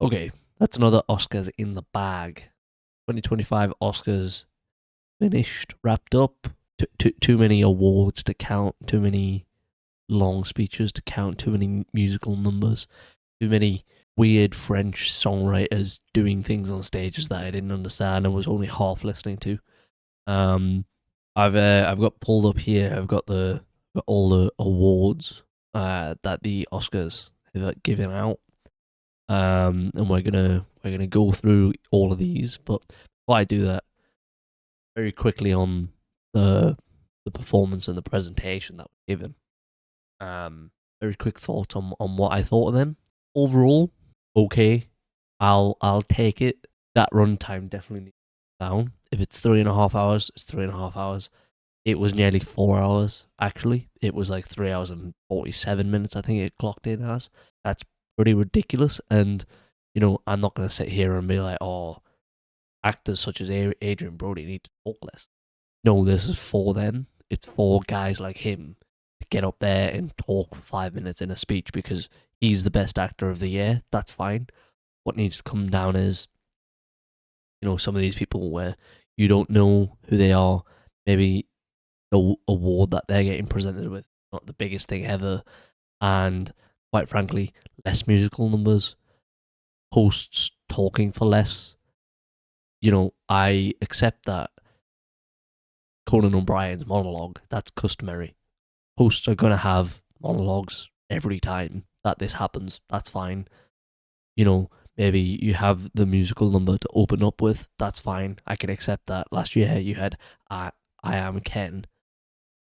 Okay, that's another Oscars in the bag. 2025 Oscars finished, wrapped up. Too many awards to count, too many long speeches to count, too many musical numbers, too many weird French songwriters doing things on stages that I didn't understand and was only half listening to. Um, I've got pulled up here. Got all the awards that the Oscars have given out. And we're gonna go through all of these. But before I do that, very quickly on the the performance and the presentation that was given. Very quick thoughts on what I thought of them. Overall, okay. I'll take it. That runtime definitely needs to go down. If it's 3.5 hours, it's 3.5 hours. It was nearly 4 hours, actually. It was like 3 hours and 47 minutes, I think it clocked in as. That's pretty ridiculous. And, I'm not going to sit here and be like, oh, actors such as Adrian Brody need to talk less. No, this is for them. It's for guys like him to get up there and talk for 5 minutes in a speech because he's the best actor of the year. That's fine. What needs to come down is, some of these people where you don't know who they are. Maybe the award that they're getting presented with not the biggest thing ever, and quite frankly, less musical numbers, hosts talking for less. I accept that Conan O'Brien's monologue, that's customary. Hosts are going to have monologues every time that this happens. That's fine. Maybe you have the musical number to open up with. That's fine. I can accept that. Last year you had I Am Ken.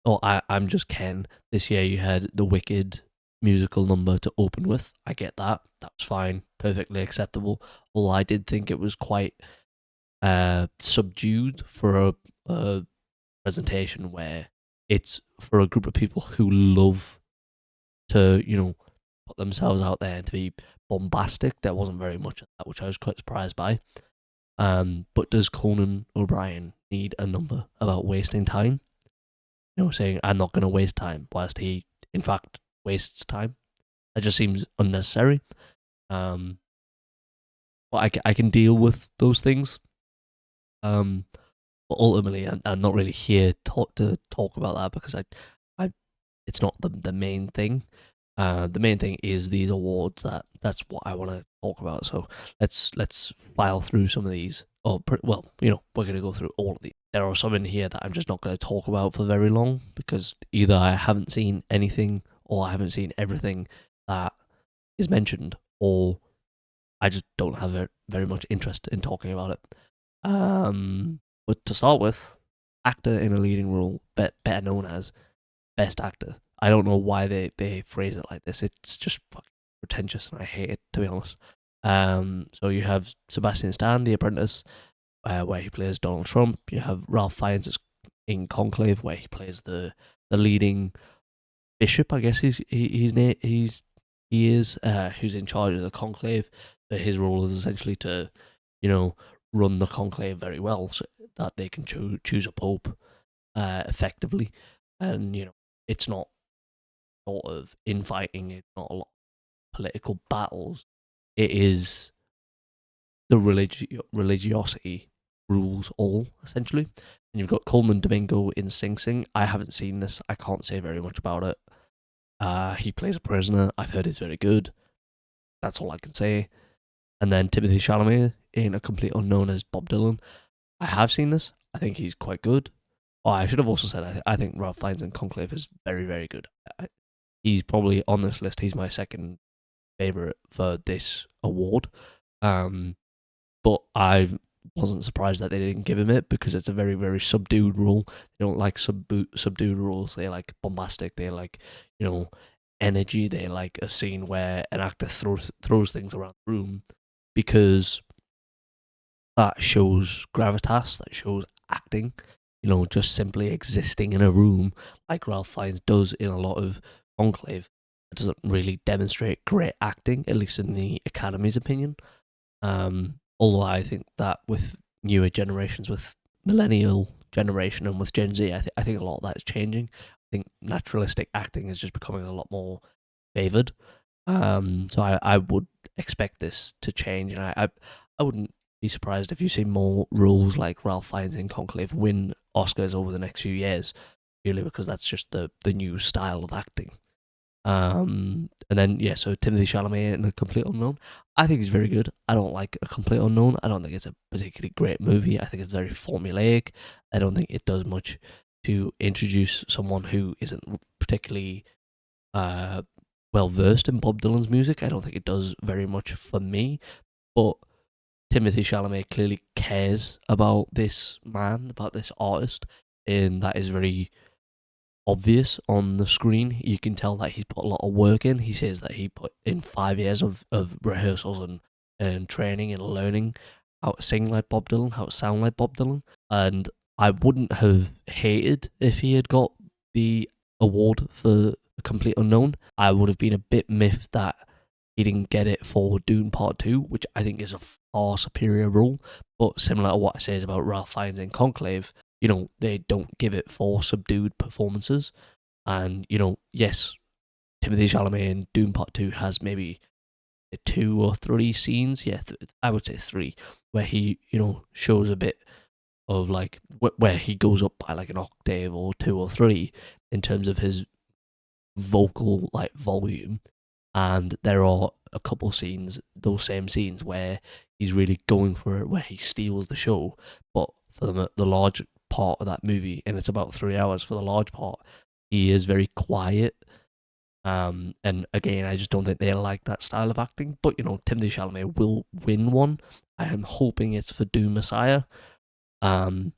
Or I'm Just Ken. This year you had the Wicked musical number to open with. I get that. That was fine. Perfectly acceptable. Although I did think it was quite subdued for a presentation where it's for a group of people who love to, put themselves out there and to be bombastic. There wasn't very much of that, which I was quite surprised by. But does Conan O'Brien need a number about wasting time? Saying I'm not going to waste time, whilst he, in fact, wastes time. That just seems unnecessary. But I can deal with those things. But ultimately, I'm not really here to talk about that because it's not the main thing. The main thing is these awards. That's what I want to talk about. So let's file through some of these. Well, we're gonna go through all of these. There are some in here that I'm just not going to talk about for very long because either I haven't seen anything or I haven't seen everything that is mentioned, or I just don't have very much interest in talking about it. But to start with, actor in a leading role, better known as best actor. I don't know why they phrase it like this. It's just fucking pretentious, and I hate it, to be honest. So you have Sebastian Stan, The Apprentice, where he plays Donald Trump. You have Ralph Fiennes in Conclave, where he plays the leading bishop. I guess he is who's in charge of the conclave. So his role is essentially to, run the conclave very well, so that they can choose a pope effectively, and it's not sort of infighting. It's not a lot of political battles. It is the religiosity rules all, essentially. And you've got Coleman Domingo in Sing Sing. I haven't seen this. I can't say very much about it. He plays a prisoner. I've heard he's very good. That's all I can say. And then Timothy Chalamet in A Complete Unknown as Bob Dylan. I have seen this. I think he's quite good. Oh, I should have also said I think Ralph Fiennes in Conclave is very, very good. He's probably on this list. He's my second favorite for this award. But I wasn't surprised that they didn't give him it because it's a very, very subdued role. They don't like subdued roles. They like bombastic. They like, energy. They like a scene where an actor throws things around the room because that shows gravitas, that shows acting. Just simply existing in a room like Ralph Fiennes does in a lot of Conclave. It doesn't really demonstrate great acting, at least in the Academy's opinion. Although I think that with newer generations, with millennial generation and with Gen Z, I think a lot of that is changing. I think naturalistic acting is just becoming a lot more favoured. So I would expect this to change, and I wouldn't be surprised if you see more roles like Ralph Fiennes in Conclave win Oscars over the next few years, purely because that's just the new style of acting. And then yeah, so Timothy Chalamet in A Complete Unknown, I think he's very good. I don't like A Complete Unknown. I don't think it's a particularly great movie. I think it's very formulaic. I don't think it does much to introduce someone who isn't particularly uh well versed in Bob Dylan's music. I don't think it does very much for me. But Timothy Chalamet clearly cares about this man, about this artist, and that is very obvious on the screen. You can tell that he's put a lot of work in. He says that he put in 5 years of rehearsals and training and learning how to sing like Bob Dylan, how to sound like Bob Dylan. And I wouldn't have hated if he had got the award for A Complete Unknown. I would have been a bit miffed that he didn't get it for Dune Part 2, which I think is a far superior role. But similar to what I says about Ralph Fiennes in Conclave, they don't give it for subdued performances. And, yes, Timothy Chalamet in Dune Part 2 has maybe 2 or 3 scenes. Yeah, I would say 3, where he, shows a bit of like, where he goes up by like an octave or 2 or 3 in terms of his vocal like volume. And there are a couple scenes, those same scenes, where he's really going for it, where he steals the show. But for the large part of that movie, and it's about 3 hours for the large part, he is very quiet. And again, I just don't think they like that style of acting. But Timothy Chalamet will win one. I am hoping it's for Doom Messiah. I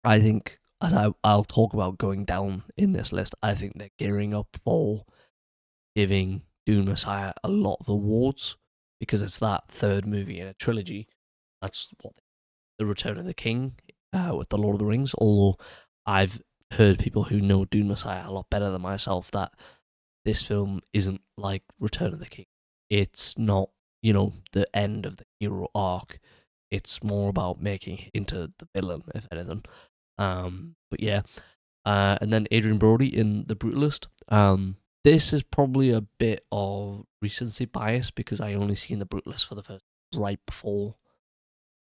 think, as I'll talk about going down in this list, I think they're gearing up for giving Dune Messiah a lot of awards because it's that third movie in a trilogy. That's what the Return of the King with the Lord of the Rings. Although I've heard people who know Dune Messiah a lot better than myself that this film isn't like Return of the King. It's not, the end of the hero arc. It's more about making it into the villain, if anything. But yeah, and then Adrian Brody in The Brutalist. This is probably a bit of recency bias because I only seen The Brutalist for the first right before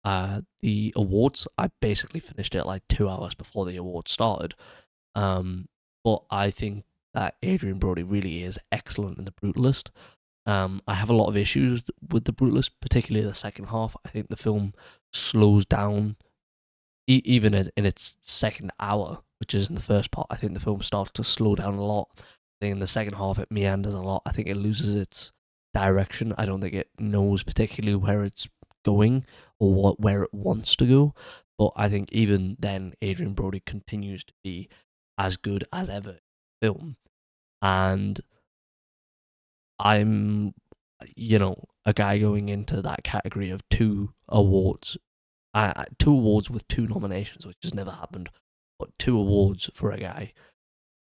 the awards. I basically finished it like 2 hours before the awards started. But I think that Adrian Brody really is excellent in The Brutalist. I have a lot of issues with The Brutalist, particularly the second half. I think the film slows down even in its second hour, which is in the first part. I think the film starts to slow down a lot. I think in the second half it meanders a lot. I think it loses its direction. I don't think it knows particularly where it's going or where it wants to go. But I think even then, Adrian Brody continues to be as good as ever in the film. And I'm, a guy going into that category of 2 awards 2 awards with 2 nominations, which has never happened. But 2 awards for a guy,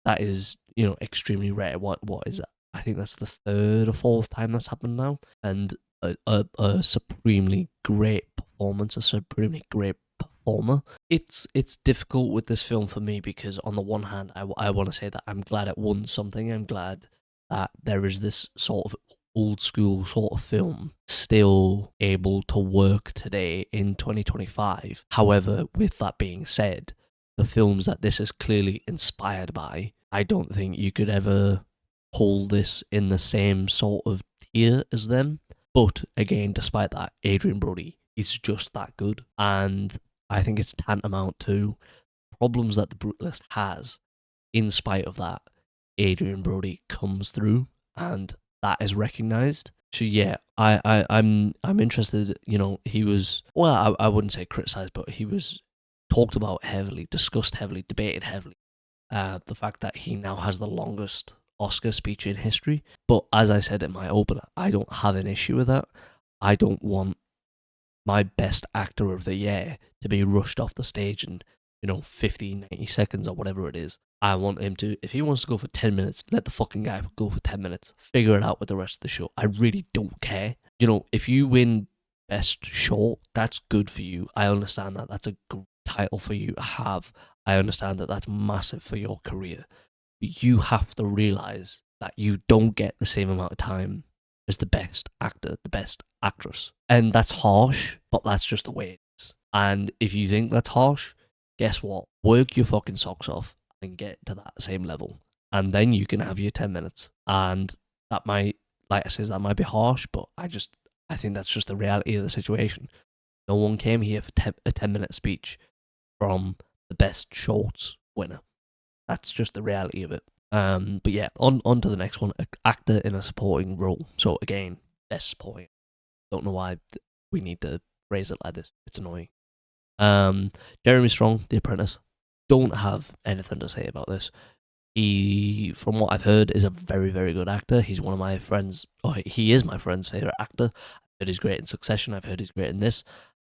that is, extremely rare. What is that? I think that's the third or fourth time that's happened now. And a supremely great performance, a supremely great performer. It's difficult with this film for me because on the one hand, I want to say that I'm glad it won something. I'm glad that there is this sort of old school sort of film still able to work today in 2025. However, with that being said, the films that this is clearly inspired by, I don't think you could ever hold this in the same sort of tier as them. But again, despite that, Adrian Brody is just that good. And I think it's tantamount to problems that The Brutalist has. In spite of that, Adrian Brody comes through and that is recognized. So yeah, I'm interested. He was, well, I wouldn't say criticized, but he was talked about heavily, discussed heavily, debated heavily. The fact that he now has the longest Oscar speech in history. But as I said in my opener, I don't have an issue with that. I don't want my best actor of the year to be rushed off the stage in 15, 90 seconds or whatever it is. I want him to, if he wants to go for 10 minutes, let the fucking guy go for 10 minutes. Figure it out with the rest of the show. I really don't care. If you win Best Short, that's good for you. I understand that. That's a good title for you to have. I understand that that's massive for your career. But you have to realize that you don't get the same amount of time as the best actor, the best actress. And that's harsh, but that's just the way it is. And if you think that's harsh, guess what? Work your fucking socks off and get to that same level. And then you can have your 10 minutes. And that might, like I said, that might be harsh, but I think that's just the reality of the situation. No one came here for a 10-minute speech from the best shorts winner. That's just the reality of it. But yeah, on to the next one. Actor in a supporting role. So again, best supporting. Don't know why we need to phrase it like this. It's annoying. Jeremy Strong, The Apprentice. Don't have anything to say about this. He, from what I've heard, is a very, very good actor. He's one of my friends, or he is my friend's favourite actor. I've heard he's great in Succession. I've heard he's great in this.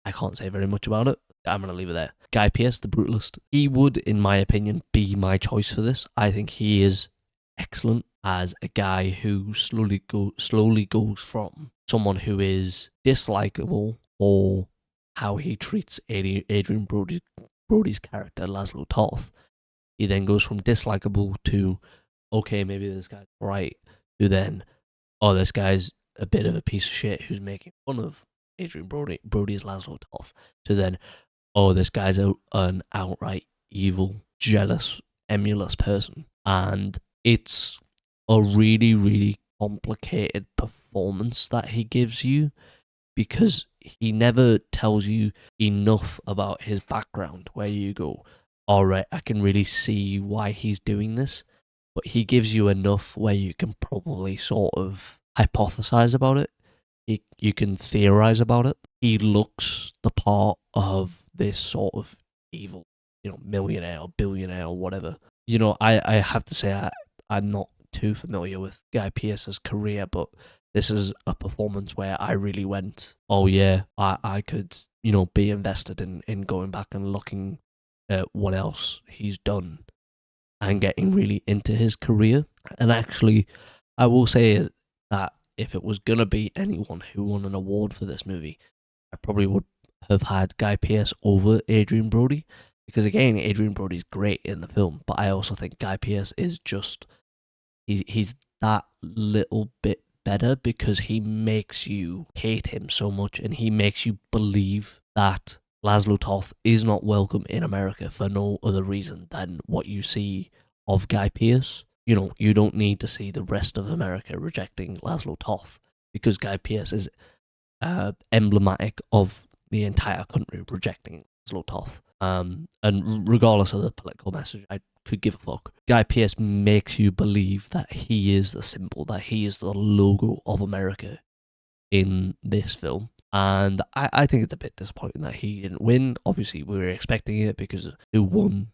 I can't say very much about it. I'm going to leave it there. Guy Pearce, The Brutalist. He would, in my opinion, be my choice for this. I think he is excellent as a guy who slowly goes from someone who is dislikable for how he treats Adrian Brody's character, Laszlo Toth. He then goes from dislikable to, okay, maybe this guy's right, to then, oh, this guy's a bit of a piece of shit who's making fun of Adrian Brody's Laszlo Toth, to then, oh, this guy's an outright evil, jealous, emulous person. And it's a really, really complicated performance that he gives you, because he never tells you enough about his background where you go, all right, I can really see why he's doing this. But he gives you enough where you can probably sort of hypothesize about it. You can theorize about it. He looks the part of this sort of evil, millionaire or billionaire or whatever. I have to say I'm not too familiar with Guy Pearce's career, but this is a performance where I really went, oh yeah, I could, be invested in going back and looking at what else he's done and getting really into his career. And actually, I will say that if it was going to be anyone who won an award for this movie, I probably would have had Guy Pearce over Adrian Brody. Because again, Adrian Brody's great in the film, but I also think Guy Pearce is just, he's that little bit better because he makes you hate him so much, and he makes you believe that Laszlo Toth is not welcome in America for no other reason than what you see of Guy Pearce. You don't need to see the rest of America rejecting Laszlo Toth, because Guy Pearce is emblematic of the entire country rejecting Laszlo Toth. And regardless of the political message, I could give a fuck. Guy Pearce makes you believe that he is the symbol, that he is the logo of America in this film. And I think it's a bit disappointing that he didn't win. Obviously, we were expecting it because who won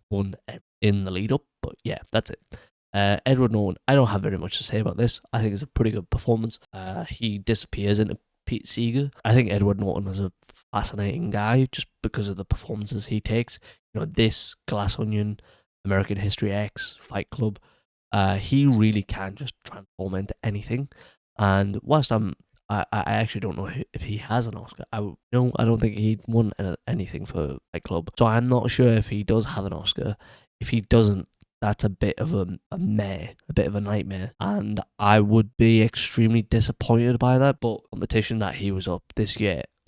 in the lead up. But yeah, that's it. Edward Norton, I don't have very much to say about this. I think it's a pretty good performance. He disappears into Pete Seeger. I think Edward Norton is a fascinating guy just because of the performances he takes. This, Glass Onion, American History X, Fight Club. He really can just transform into anything. And whilst I actually don't know if he has an Oscar. I don't think he won anything for Fight Club. So I'm not sure if he does have an Oscar. If he doesn't, that's a bit of a bit of a nightmare. And I would be extremely disappointed by that. But competition that he was up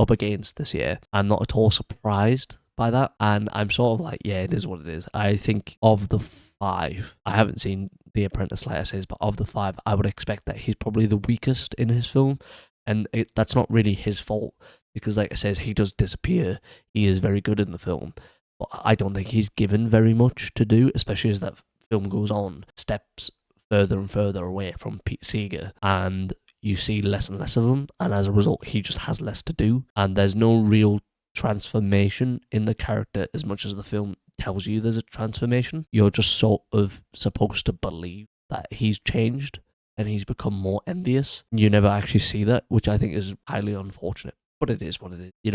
against this year, I'm not at all surprised by that. And I'm sort of like, yeah, it is what it is. I think of the 5, I haven't seen The Apprentice, like I said, but of the 5, I would expect that he's probably the weakest in his film. And that's not really his fault, because like I said, he does disappear. He is very good in the film, but I don't think he's given very much to do, especially as that film goes on, steps further and further away from Pete Seeger, and you see less and less of him, and as a result, he just has less to do, and there's no real transformation in the character as much as the film tells you there's a transformation. You're just sort of supposed to believe that he's changed and he's become more envious. You never actually see that, which I think is highly unfortunate, but it is what it is.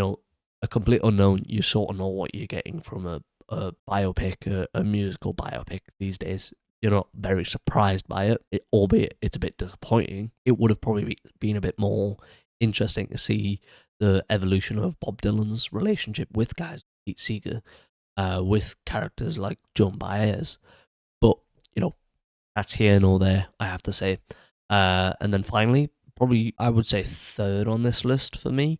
A complete unknown, you sort of know what you're getting from a biopic, a musical biopic these days. You're not very surprised by it, albeit it's a bit disappointing. It would have probably been a bit more interesting to see the evolution of Bob Dylan's relationship with guys like Pete Seeger, with characters like Joan Baez. But, That's here nor there, I have to say. And then finally, probably I would say third on this list for me,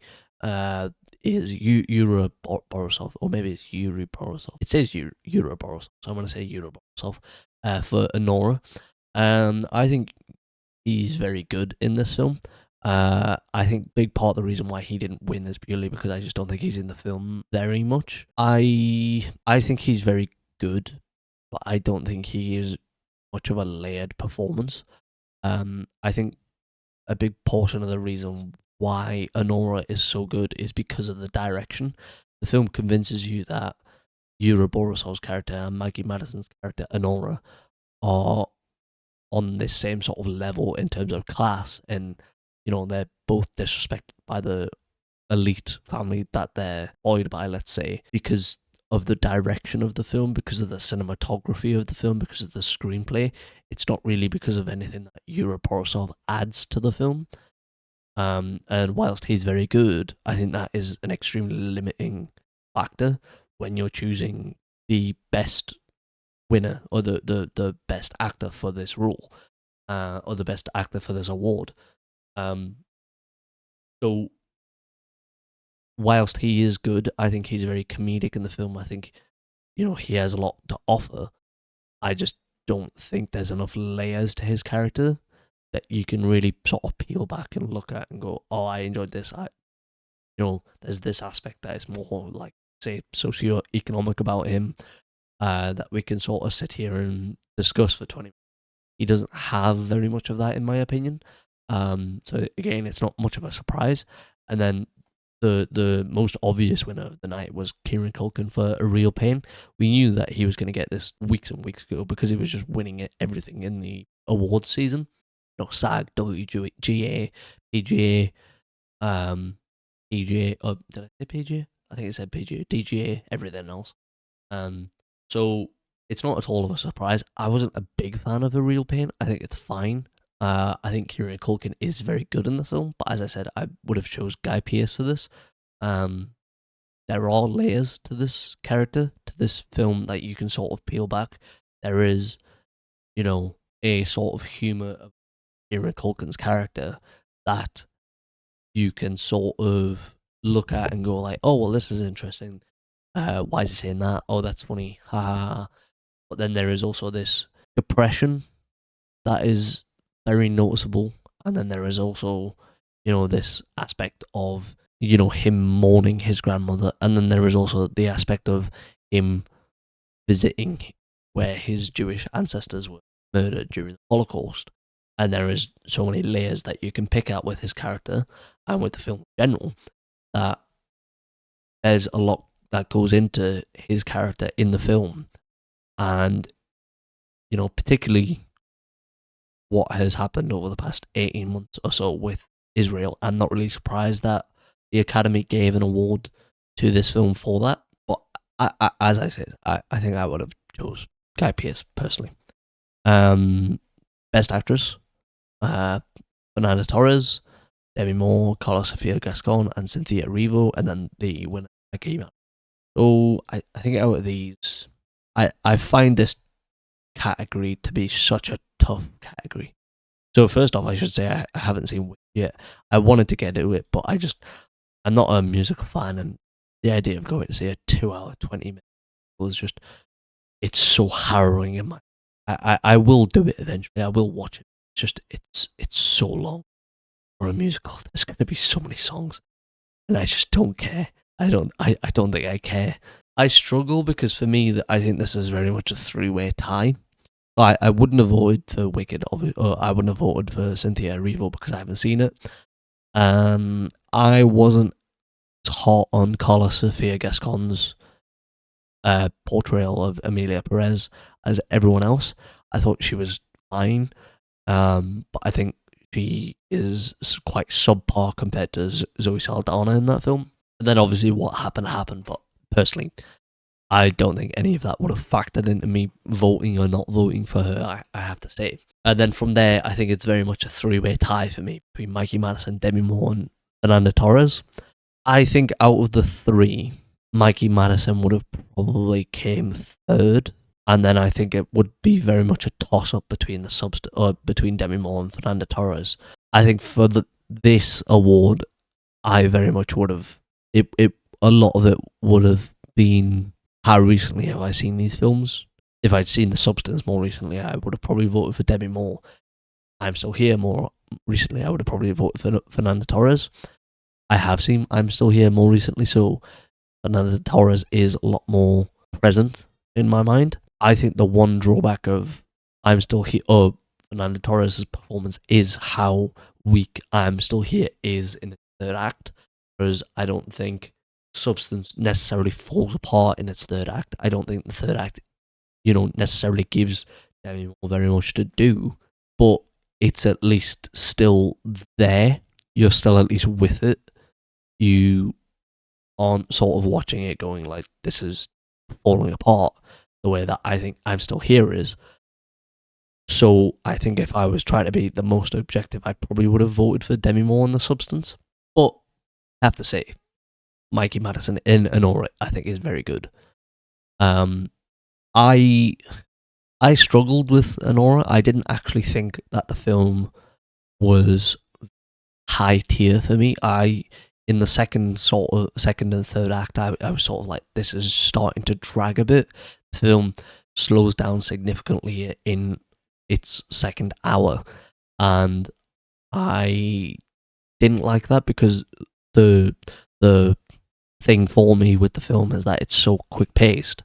is Yura Borisov, or maybe it's Yuri Borisov. It says Yura Borisov, so I'm going to say Yura Borisov for Anora. I think he's very good in this film. I think big part of the reason why he didn't win is purely because I just don't think he's in the film very much. I think he's very good, but I don't think he is much of a layered performance. I think a big portion of the reason why Anora is so good is because of the direction. The film convinces you that Yura Borisov's character and Maggie Madison's character, Anora, are on this same sort of level in terms of class, and they're both disrespected by the elite family that they're employed by, let's say, because of the direction of the film, because of the cinematography of the film, because of the screenplay. It's not really because of anything that Yura Borisov adds to the film. And whilst he's very good, I think that is an extremely limiting factor when you're choosing the best winner or the best actor for this role, or the best actor for this award. So whilst he is good, I think he's very comedic in the film. I think he has a lot to offer. I just don't think there's enough layers to his character that you can really sort of peel back and look at and go, oh, I enjoyed this. There's this aspect that is more like, say, socio-economic about him, that we can sort of sit here and discuss for 20 minutes. He doesn't have very much of that, in my opinion. So again, it's not much of a surprise. And then the most obvious winner of the night was Kieran Culkin for A Real Pain. We knew that he was going to get this weeks and weeks ago because he was just winning everything in the awards season. SAG, WGA, PGA, PGA. Oh, did I say PGA? I think it said PGA, DGA, everything else. So it's not at all of a surprise. I wasn't a big fan of A Real Pain. I think it's fine. I think Kieran Culkin is very good in the film, but as I said, I would have chose Guy Pearce for this. There are layers to this character, to this film, that you can sort of peel back. There is, a sort of humor of Kieran Culkin's character that you can sort of look at and go like, oh, well, this is interesting. Why is he saying that? Oh, that's funny. Ha ha. But then there is also this depression that is very noticeable, and then there is also this aspect of him mourning his grandmother, and then there is also the aspect of him visiting where his Jewish ancestors were murdered during the Holocaust. And there is so many layers that you can pick out with his character and with the film in general, that there's a lot that goes into his character in the film. And particularly what has happened over the past 18 months or so with Israel. I'm not really surprised that the Academy gave an award to this film for that. But as I said, I think I would have chose Guy Pearce personally. Best Actress, Fernanda Torres, Demi Moore, Carla Sofia Gascon, and Cynthia Erivo, and then the winner came out. So I think out of these, I find this category to be such a tough category. So first off, I should say I haven't seen Wicked yet. I wanted to get into it, but I'm not a musical fan, and the idea of going to see a 2-hour, 20-minute was just, it's so harrowing in my. I will do it eventually. I will watch it. It's just it's so long for a musical. There's going to be so many songs, and I just don't care. I don't think I care. I struggle because for me, I think this is very much a three-way tie. I wouldn't have voted for Wicked, or I wouldn't have voted for Cynthia Erivo because I haven't seen it. I wasn't hot on Carla Sofia Gascon's portrayal of Emilia Perez as everyone else. I thought she was fine, but I think she is quite subpar compared to Zoe Saldana in that film. And then obviously what happened, but personally, I don't think any of that would have factored into me voting or not voting for her, I have to say. And then from there, I think it's very much a three-way tie for me between Mikey Madison, Demi Moore, and Fernanda Torres. I think out of the three, Mikey Madison would have probably came third. And then I think it would be very much a toss-up between between Demi Moore and Fernanda Torres. I think for this award, I very much would have a lot of it would have been how recently have I seen these films. If I'd seen The Substance more recently, I would have probably voted for Demi Moore. I'm Still Here more recently, I would have probably voted for Fernanda Torres. I have seen I'm Still Here more recently, so Fernanda Torres is a lot more present in my mind. I think the one drawback of I'm Still Here, Fernanda Torres' performance is how weak I'm Still Here is in the third act, whereas I don't think Substance necessarily falls apart in its third act. I don't think the third act, necessarily gives Demi Moore very much to do, but it's at least still there. You're still at least with it. You aren't sort of watching it going like, this is falling apart the way that I think I'm Still Here is. So I think if I was trying to be the most objective, I probably would have voted for Demi Moore in The Substance. But I have to say, Mikey Madison in Anora, I think, is very good. I struggled with Anora. I didn't actually think that the film was high tier for me. In the second and third act, I was sort of like, this is starting to drag a bit. The film slows down significantly in its second hour, and I didn't like that because the thing for me with the film is that it's so quick paced,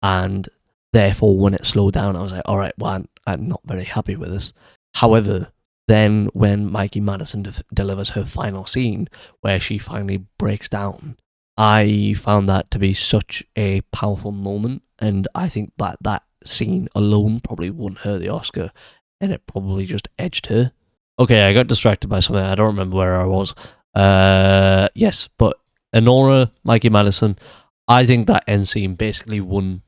and therefore when it slowed down, I was like, all right, well, I'm not very happy with this. However, then when Mikey Madison delivers her final scene, where she finally breaks down, I found that to be such a powerful moment, and I think that scene alone probably won her the Oscar, and it probably just edged her. Okay, I got distracted by something. I don't remember where I was. Yes, but Anora, Mikey Madison, I think that end scene basically won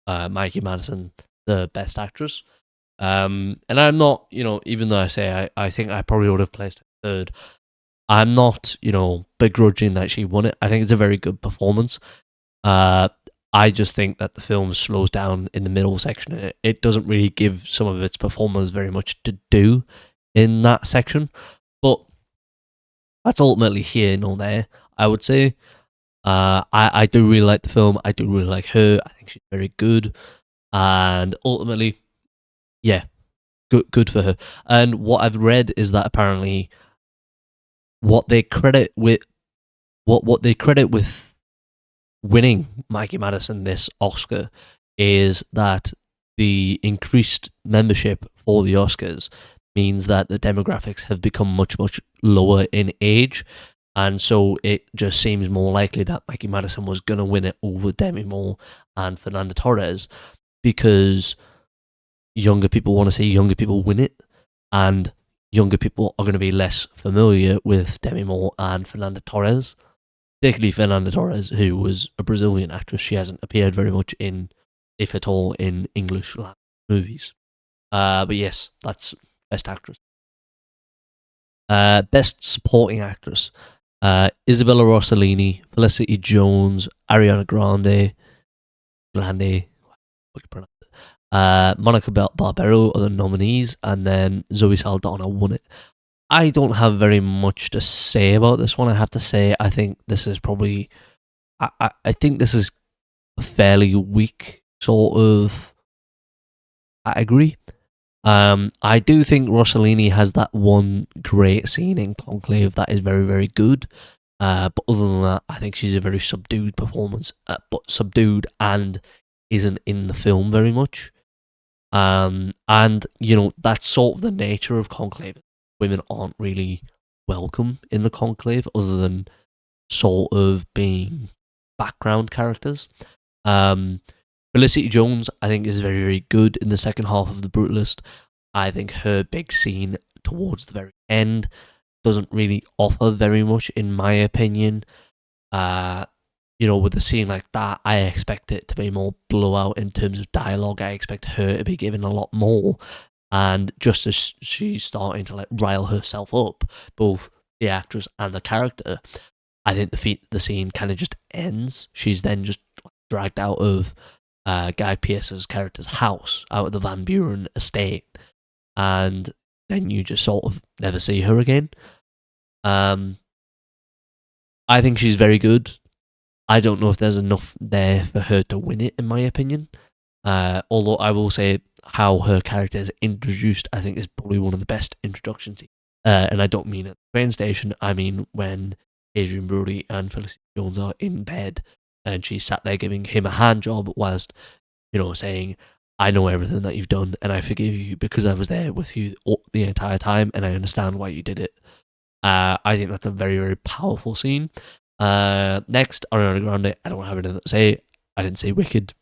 Mikey Madison the Best Actress. And I'm not, even though I say I think I probably would have placed her third, I'm not, begrudging that she won it. I think it's a very good performance. I just think that the film slows down in the middle section. It doesn't really give some of its performers very much to do in that section. But that's ultimately here nor there, I would say. I do really like the film. I do really like her. I think she's very good. And ultimately, yeah, good for her. And what I've read is that apparently what they credit with winning Mikey Madison this Oscar is that the increased membership for the Oscars means that the demographics have become much, much lower in age. And so it just seems more likely that Mikey Madison was going to win it over Demi Moore and Fernanda Torres because younger people want to see younger people win it, and younger people are going to be less familiar with Demi Moore and Fernanda Torres. Particularly Fernanda Torres, who was a Brazilian actress. She hasn't appeared very much in, if at all, in English movies. But yes, that's Best Actress. Best Supporting Actress. Isabella Rossellini, Felicity Jones, Ariana Grande, Monica Barbero are the nominees, and then Zoe Saldana won it. I don't have very much to say about this one, I have to say. I think this is probably... I think this is a fairly weak sort of category. I do think Rossellini has that one great scene in Conclave that is very, very good. But other than that, I think she's a very subdued performance, but subdued and isn't in the film very much. And, that's sort of the nature of Conclave. Women aren't really welcome in the Conclave other than sort of being background characters. Felicity Jones, I think, is very, very good in the second half of The Brutalist. I think her big scene towards the very end doesn't really offer very much, in my opinion. With a scene like that, I expect it to be more blowout in terms of dialogue. I expect her to be given a lot more. And just as she's starting to rile herself up, both the actress and the character, I think the scene kind of just ends. She's then just dragged out of Guy Pearce's character's house out of the Van Buren estate, and then you just sort of never see her again. I think she's very good. I don't know if there's enough there for her to win it, in my opinion. Although I will say how her character is introduced, I think is probably one of the best introductions. And I don't mean at the train station, I mean when Adrian Brody and Felicity Jones are in bed and she's sat there giving him a hand job whilst, saying, I know everything that you've done and I forgive you because I was there with you the entire time and I understand why you did it. I think that's a very, very powerful scene. Next, Ariana Grande, I don't have anything to say. I didn't see Wicked.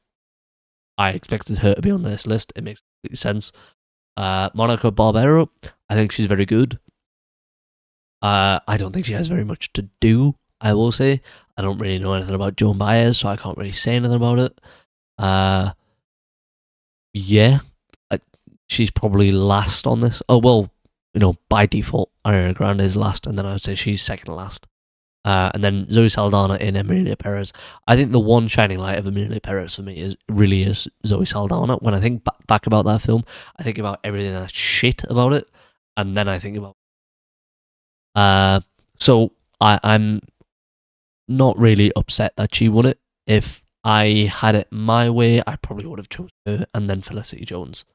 I expected her to be on this list. It makes complete sense. Monica Barbero, I think she's very good. I don't think she has very much to do, I will say. I don't really know anything about Joan Baez, so I can't really say anything about it. Yeah, she's probably last on this. Oh, well, by default, Ariana Grande is last, and then I would say she's second last. And then Zoe Saldana in Emilia Perez. I think the one shining light of Emilia Perez for me is Zoe Saldana. When I think back about that film, I think about everything that's shit about it, and then I think about. So I'm not really upset that she won it. If I had it my way, I probably would have chosen her and then Felicity Jones,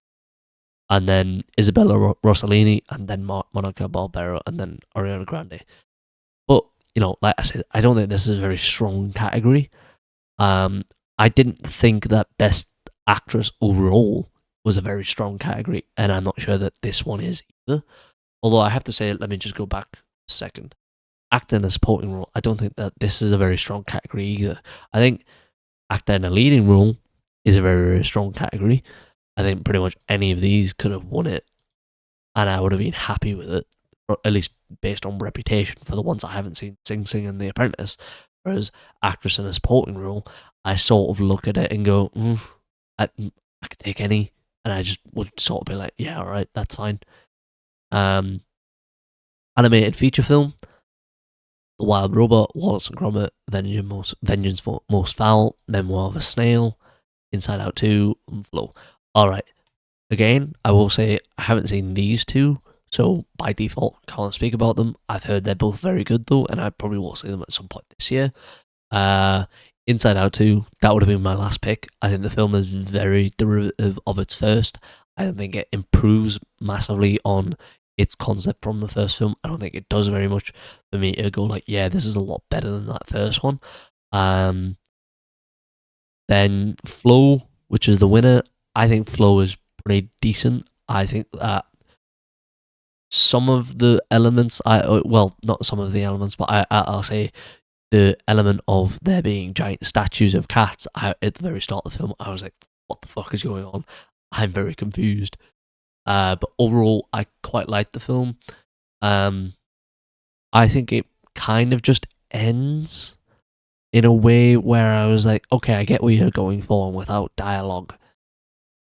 and then Isabella Rossellini, and then Monica Barbero, and then Ariana Grande. But like I said, I don't think this is a very strong category. I didn't think that Best Actress overall was a very strong category, and I'm not sure that this one is either. Although I have to say, let me just go back a second. Actor in a supporting role, I don't think that this is a very strong category either. I think actor in a leading role is a very, very strong category. I think pretty much any of these could have won it, and I would have been happy with it, or at least based on reputation for the ones I haven't seen, Sing Sing and The Apprentice. Whereas actress in a supporting role, I sort of look at it and go, I could take any, and I just would sort of be like, yeah, all right, that's fine. Animated feature film, The Wild Robot, Wallace and Gromit, Vengeance Most Foul, Memoir of a Snail, Inside Out 2, and Flow. All right. Again, I will say I haven't seen these two, so by default, can't speak about them. I've heard they're both very good though, and I probably will see them at some point this year. Inside Out 2, that would have been my last pick. I think the film is very derivative of its first. I don't think it improves massively on its concept from the first film. I don't think it does very much for me to go like, yeah, this is a lot better than that first one. Then Flow, which is the winner. I think Flow is pretty decent. I think that some of the elements, not some of the elements, but I'll say the element of there being giant statues of cats at the very start of the film, I was like, what the fuck is going on? I'm very confused. But overall, I quite liked the film. I think it kind of just ends in a way where I was like, okay, I get where you're going for, and without dialogue,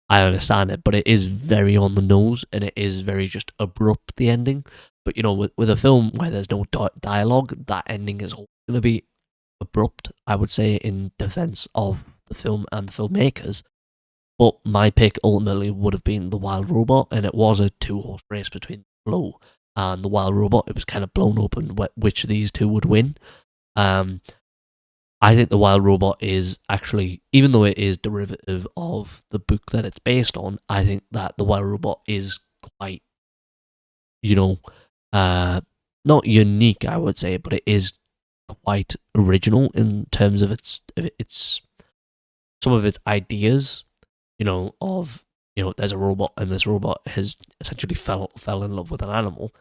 I understand it, but it is very on the nose, and it is very just abrupt, the ending. But, with a film where there's no dialogue, that ending is going to be abrupt, I would say, in defense of the film and the filmmakers. But my pick ultimately would have been The Wild Robot, and it was a two-horse race between Flow and The Wild Robot. It was kind of blown open which of these two would win. I think The Wild Robot is actually, even though it is derivative of the book that it's based on, I think that The Wild Robot is quite, not unique, I would say, but it is quite original in terms of its some of its ideas, there's a robot and this robot has essentially fell in love with an animal.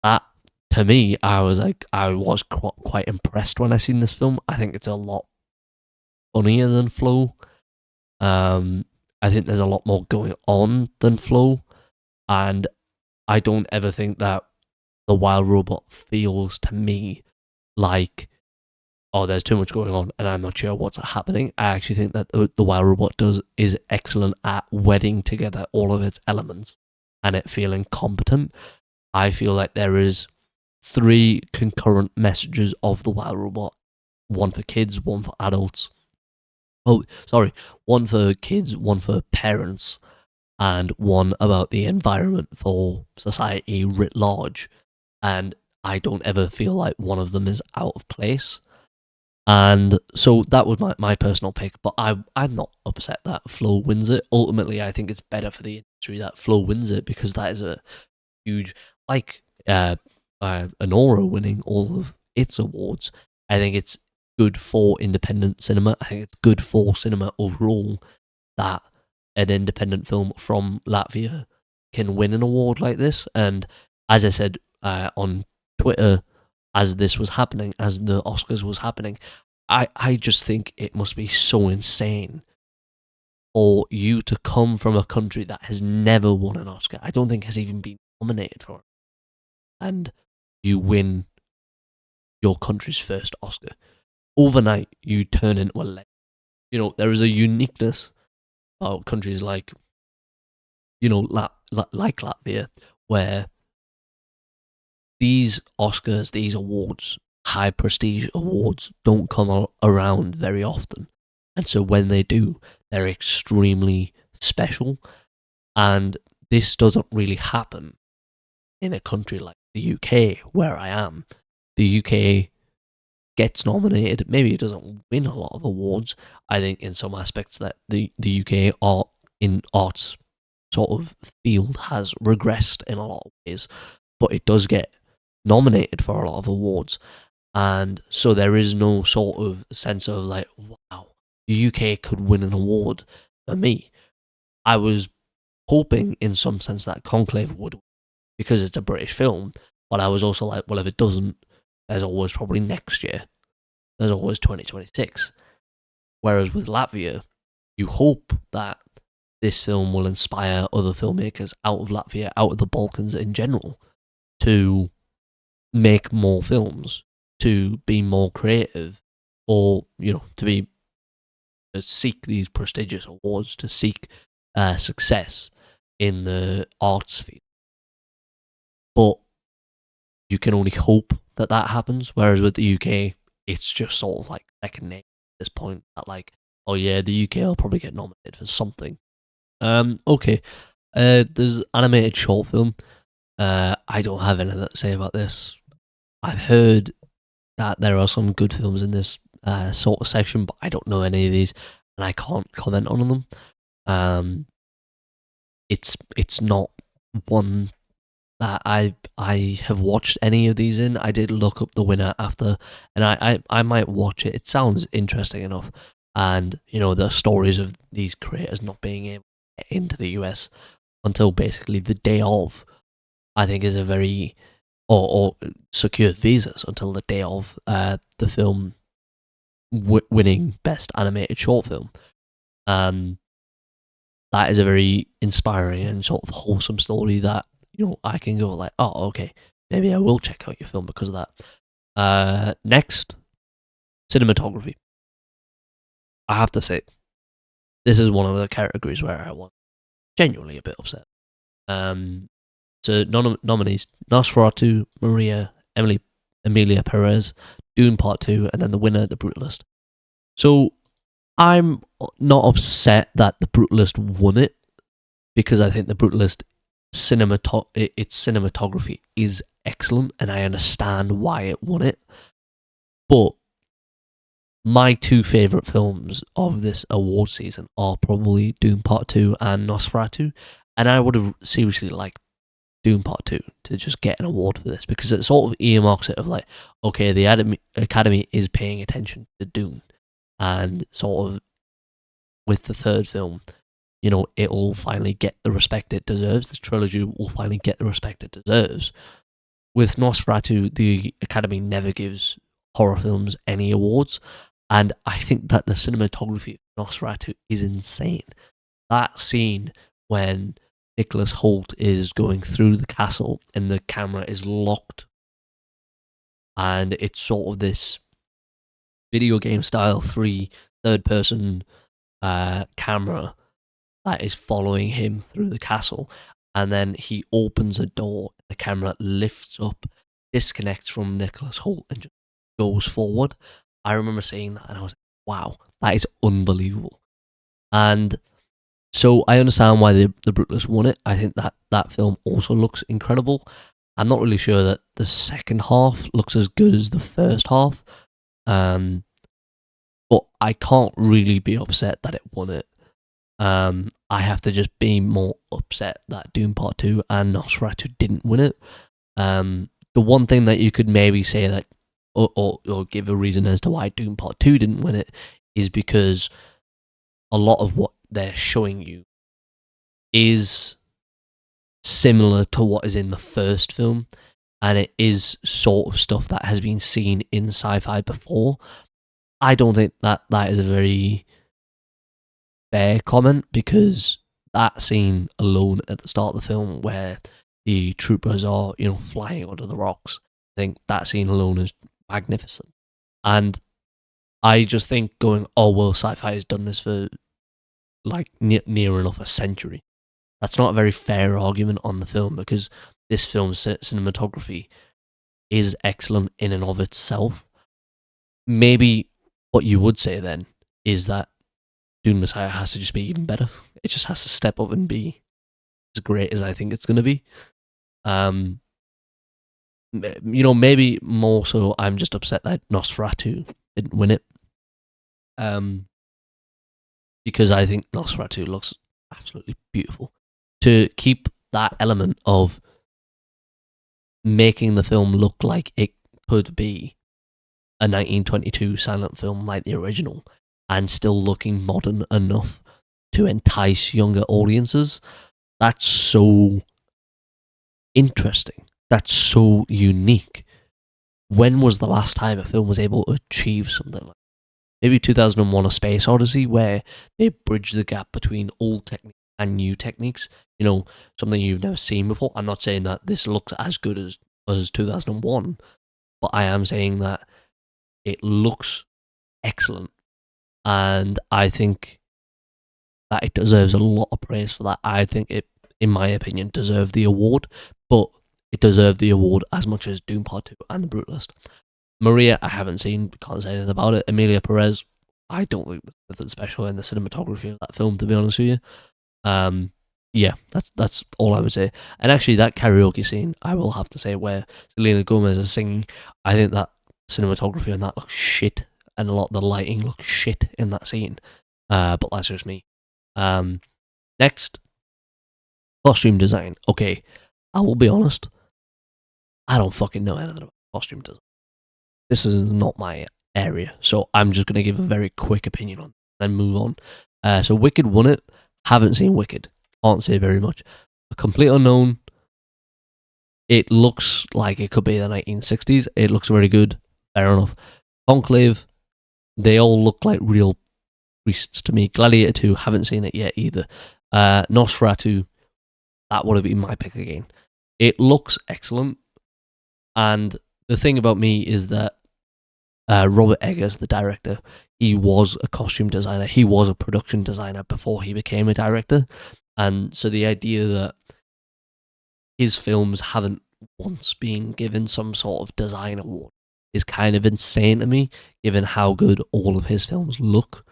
That, to me, I was quite impressed when I seen this film. I think it's a lot funnier than Flow. I think there's a lot more going on than Flow, and I don't ever think that The Wild Robot feels to me like, oh, there's too much going on and I'm not sure what's happening. I actually think that The Wild Robot is excellent at wedding together all of its elements and it feeling competent. I feel like there is 3 concurrent messages of The Wild Robot. One for kids, one for adults, Oh, sorry. One for kids, one for parents, and one about the environment for society writ large. And I don't ever feel like one of them is out of place. And so that was my personal pick, but I'm not upset that Flow wins it. Ultimately, I think it's better for the industry that Flow wins it because that is a huge, like Anora winning all of its awards. I think it's good for independent cinema. I think it's good for cinema overall that an independent film from Latvia can win an award like this. And as I said on Twitter, as this was happening, as the Oscars was happening, I just think it must be so insane for you to come from a country that has never won an Oscar. I don't think has even been nominated for it. And you win your country's first Oscar. Overnight, you turn into a legend. You know, there is a uniqueness about countries like, you know, like Latvia, where these Oscars, these awards, high prestige awards, don't come around very often. And so when they do, they're extremely special. And this doesn't really happen in a country like the UK, where I am. The UK gets nominated. Maybe it doesn't win a lot of awards. I think in some aspects that the UK art in arts sort of field has regressed in a lot of ways, but it does get nominated for a lot of awards. And so there is no sort of sense of like, wow, the UK could win an award for me. I was hoping in some sense that Conclave would because it's a British film, but I was also like, well, if it doesn't, there's always probably next year. There's always 2026. Whereas with Latvia, you hope that this film will inspire other filmmakers out of Latvia, out of the Balkans in general, to make more films, to be more creative, or to seek these prestigious awards, to seek success in the arts field. But you can only hope that that happens. Whereas with the UK, it's just sort of like second nature at this point. That like, oh yeah, the UK will probably get nominated for something. Okay. There's animated short film. I don't have anything to say about this. I've heard that there are some good films in this sort of section, but I don't know any of these, and I can't comment on them. It's not one that I have watched any of these in. I did look up the winner after, and I might watch it. It sounds interesting enough, and the stories of these creators not being able to get into the US until basically the day of, I think is a very or secured visas until the day of the film winning best animated short film. That is a very inspiring and sort of wholesome story that I can go like, oh, okay, maybe I will check out your film because of that. Next, cinematography. I have to say, this is one of the categories where I was genuinely a bit upset. So nominees: Nosferatu, Maria, Emilia Perez, Dune Part 2, and then the winner, The Brutalist. So I'm not upset that The Brutalist won it because I think The Brutalist its cinematography is excellent and I understand why it won it. But my two favourite films of this award season are probably Dune Part 2 and Nosferatu, and I would have seriously liked Dune Part 2 to just get an award for this because it sort of earmarks it of like, okay, the Academy is paying attention to Dune, and sort of with the third film, it will finally get the respect it deserves. This trilogy will finally get the respect it deserves. With Nosferatu, the Academy never gives horror films any awards, and I think that the cinematography of Nosferatu is insane. That scene when Nicholas Hoult is going through the castle and the camera is locked, and it's sort of this video game style third person camera that is following him through the castle, and then he opens a door, the camera lifts up, disconnects from Nicholas Hoult, and just goes forward. I remember seeing that, and I was like, wow, that is unbelievable. And so I understand why the Brutalist won it. I think that film also looks incredible. I'm not really sure that the second half looks as good as the first half. But I can't really be upset that it won it. I have to just be more upset that Doom Part 2 and Nosferatu didn't win it. The one thing that you could maybe say that, or give a reason as to why Doom Part 2 didn't win it, is because a lot of what they're showing you is similar to what is in the first film, and it is sort of stuff that has been seen in sci-fi before. I don't think that is a very fair comment, because that scene alone at the start of the film where the troopers are, flying under the rocks, I think that scene alone is magnificent. And I just think going, oh, well, sci-fi has done this for like near enough a century. That's not a very fair argument on the film, because this film's cinematography is excellent in and of itself. Maybe what you would say then is that Dune Messiah has to just be even better. It just has to step up and be as great as I think it's going to be. Maybe more so I'm just upset that Nosferatu didn't win it. Because I think Nosferatu looks absolutely beautiful. To keep that element of making the film look like it could be a 1922 silent film like the original, and still looking modern enough to entice younger audiences, that's so interesting. That's so unique. When was the last time a film was able to achieve something like that? Maybe 2001 A Space Odyssey, where they bridge the gap between old techniques and new techniques. Something you've never seen before. I'm not saying that this looks as good as 2001, but I am saying that it looks excellent. And I think that it deserves a lot of praise for that. I think it, in my opinion, deserved the award, but it deserved the award as much as Doom Part 2 and The Brutalist. Maria, I haven't seen, can't say anything about it. Emilia Perez, I don't think there's anything special in the cinematography of that film, to be honest with you. Yeah, that's all I would say. And actually, that karaoke scene, I will have to say, where Selena Gomez is singing, I think that cinematography on that looks shit, and a lot of the lighting looks shit in that scene. But that's just me. Next, costume design. Okay, I will be honest, I don't fucking know anything about costume design. This is not my area, so I'm just going to give a very quick opinion on it, then move on. So Wicked won it. Haven't seen Wicked. Can't say very much. A Complete Unknown. It looks like it could be the 1960s. It looks very good. Fair enough. Conclave. They all look like real priests to me. Gladiator 2. Haven't seen it yet either. Nosferatu. That would have been my pick again. It looks excellent. And the thing about me is that Robert Eggers, the director, he was a costume designer. He was a production designer before he became a director. And so the idea that his films haven't once been given some sort of design award is kind of insane to me, given how good all of his films look.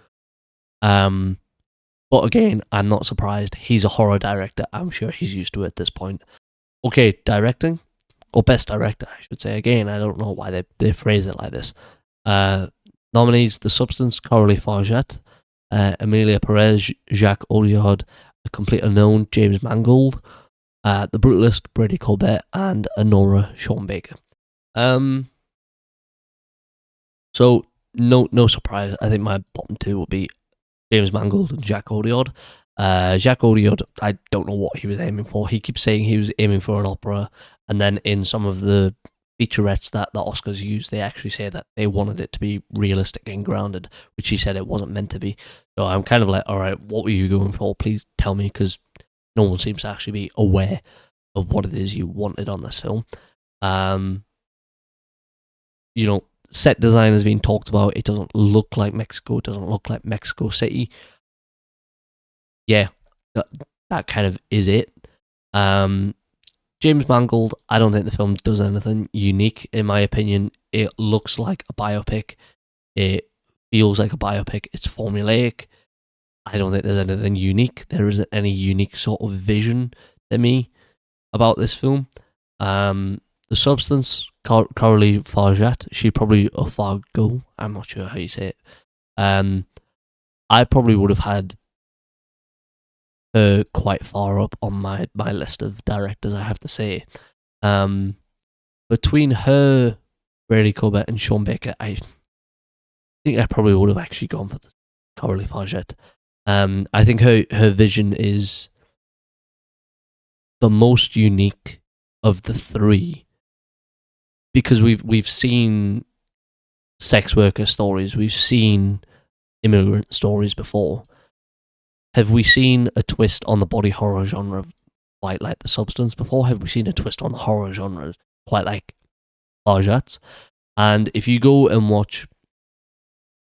But again, I'm not surprised. He's a horror director. I'm sure he's used to it at this point. Okay, directing, or best director, I should say. Again, I don't know why they phrase it like this. Nominees: The Substance, Coralie Fargette, Emilia Perez, Jacques Audiard, A Complete Unknown, James Mangold, The Brutalist, Brady Corbett, and Honora Schoenbaker. So no surprise. I think my bottom two will be James Mangold and Jacques Audiard. Jacques Audiard, I don't know what he was aiming for. He keeps saying he was aiming for an opera, and then in some of the featurettes that the Oscars use, they actually say that they wanted it to be realistic and grounded, which he said it wasn't meant to be. So I'm kind of like, all right, what were you going for? Please tell me, because no one seems to actually be aware of what it is you wanted on this film. Set design has been talked about. It doesn't look like Mexico. It doesn't look like Mexico City. Yeah, that kind of is it. James Mangold, I don't think the film does anything unique, in my opinion. It looks like a biopic. It feels like a biopic. It's formulaic. I don't think there's anything unique. There isn't any unique sort of vision to me about this film. The substance, Coralie Farjat, she probably a Fargo. I'm not sure how you say it. I probably would have had her quite far up on my list of directors, I have to say. Between her, Brady Colbert, and Sean Baker, I think I probably would have actually gone for the Coralie Farjat. I think her vision is the most unique of the three, because we've seen sex worker stories, we've seen immigrant stories before. Have we seen a twist on the body horror genre quite like The Substance before? Have we seen a twist on the horror genre quite like Farjat's? And if you go and watch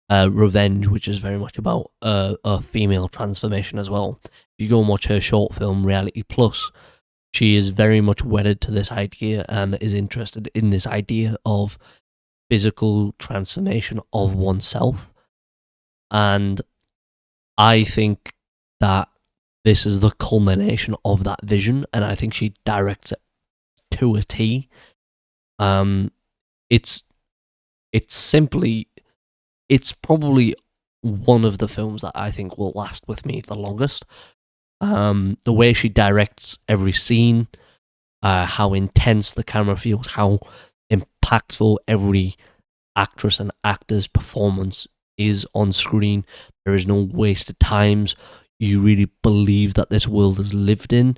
Revenge, which is very much about a female transformation as well, if you go and watch her short film Reality Plus, she is very much wedded to this idea and is interested in this idea of physical transformation of oneself. And I think that this is the culmination of that vision, and I think she directs it to a T. It's probably one of the films that I think will last with me the longest. The way she directs every scene, how intense the camera feels, how impactful every actress and actor's performance is on screen. There is no wasted times. You really believe that this world is lived in.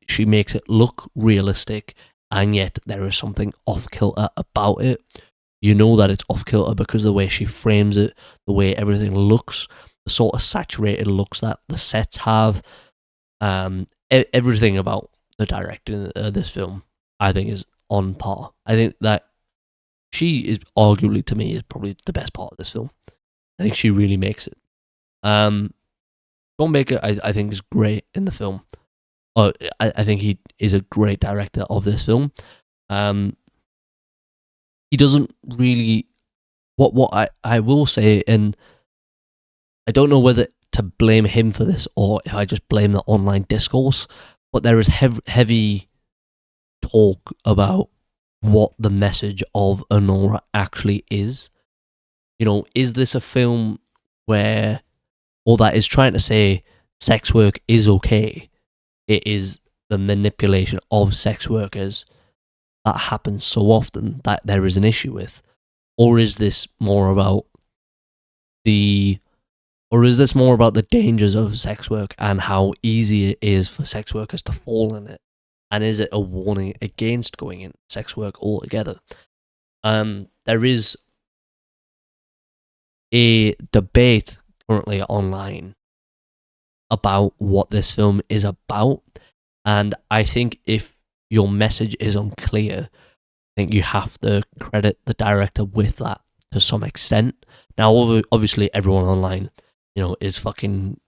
She makes it look realistic, and yet there is something off-kilter about it. You know that it's off-kilter because of the way she frames it, the way everything looks, the sort of saturated looks that the sets have. Everything about the directing of this film, I think, is on par. I think that she is arguably, to me, is probably the best part of this film. I think she really makes it. Sean Baker, I think, is great in the film. I think he is a great director of this film. He doesn't really... What I will say, and I don't know whether to blame him for this or if I just blame the online discourse, but there is heavy talk about what the message of Anora actually is. Is this a film where all that is trying to say sex work is okay? It is the manipulation of sex workers that happens so often that there is an issue with. Or is this more about the dangers of sex work and how easy it is for sex workers to fall in it? And is it a warning against going into sex work altogether? There is a debate currently online about what this film is about, and I think if your message is unclear, I think you have to credit the director with that to some extent. Now, obviously, everyone online, is fucking,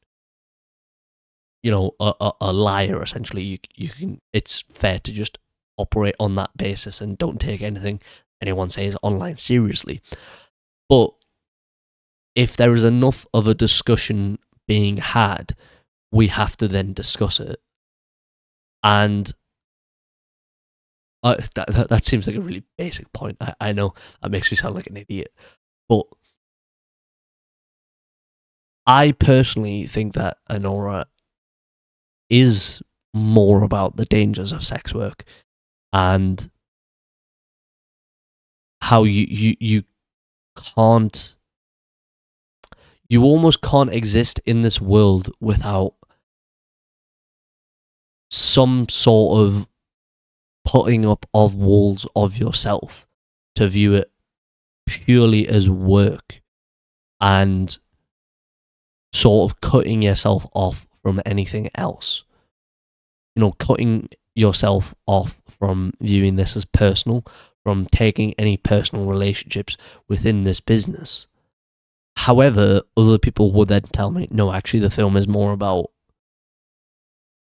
a liar. Essentially, you can. It's fair to just operate on that basis and don't take anything anyone says online seriously. But if there is enough of a discussion being had, we have to then discuss it. And that seems like a really basic point. I know that makes me sound like an idiot, but I personally think that Anora is more about the dangers of sex work and how you almost can't exist in this world without some sort of putting up of walls of yourself to view it purely as work and sort of cutting yourself off from anything else. Cutting yourself off from viewing this as personal, from taking any personal relationships within this business. However, other people would then tell me, no, actually the film is more about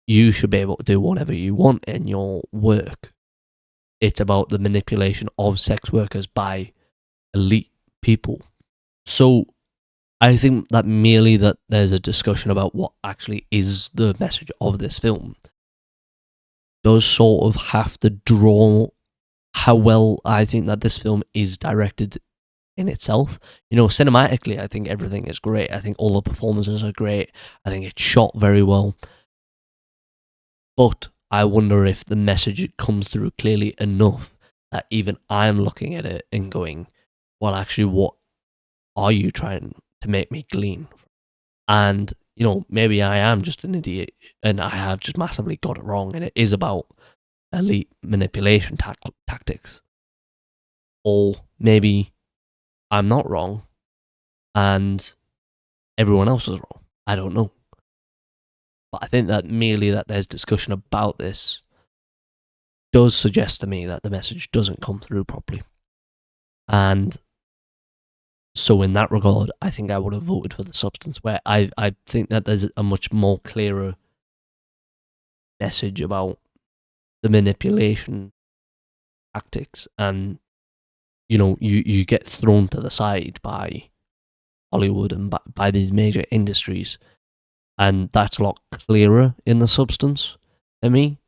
you should be able to do whatever you want in your work. It's about the manipulation of sex workers by elite people. So I think that merely that there's a discussion about what actually is the message of this film does sort of have to draw how well I think that this film is directed in itself. You know, cinematically, I think everything is great. I think all the performances are great. I think it's shot very well. But I wonder if the message comes through clearly enough that even I'm looking at it and going, well, actually, what are you trying to make me glean? And, you know, maybe I am just an idiot and I have just massively got it wrong and it is about elite manipulation tactics. Or maybe I'm not wrong and everyone else is wrong. I don't know. But I think that merely that there's discussion about this does suggest to me that the message doesn't come through properly. And so in that regard, I think I would have voted for The Substance, where I think that there's a much more clearer message about the manipulation tactics. And, you know, you get thrown to the side by Hollywood and by these major industries. And that's a lot clearer in The Substance to me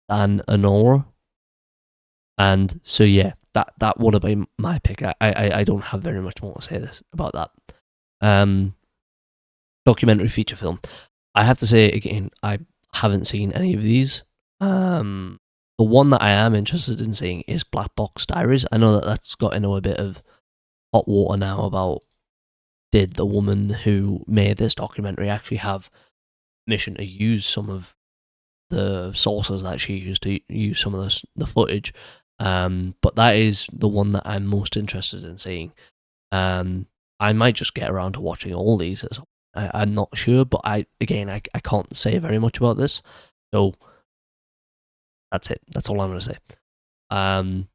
than Anora. And so, yeah, that would have been my pick. I don't have very much more to say about that. Documentary feature film. I have to say again, I haven't seen any of these. The one that I am interested in seeing is Black Box Diaries. I know that that's got into a bit of hot water now about did the woman who made this documentary actually have permission to use some of the sources that she used to use some of the footage. But that is the one that I'm most interested in seeing. I might just get around to watching all these. I'm not sure, but I can't say very much about this. So that's it. That's all I'm going to say.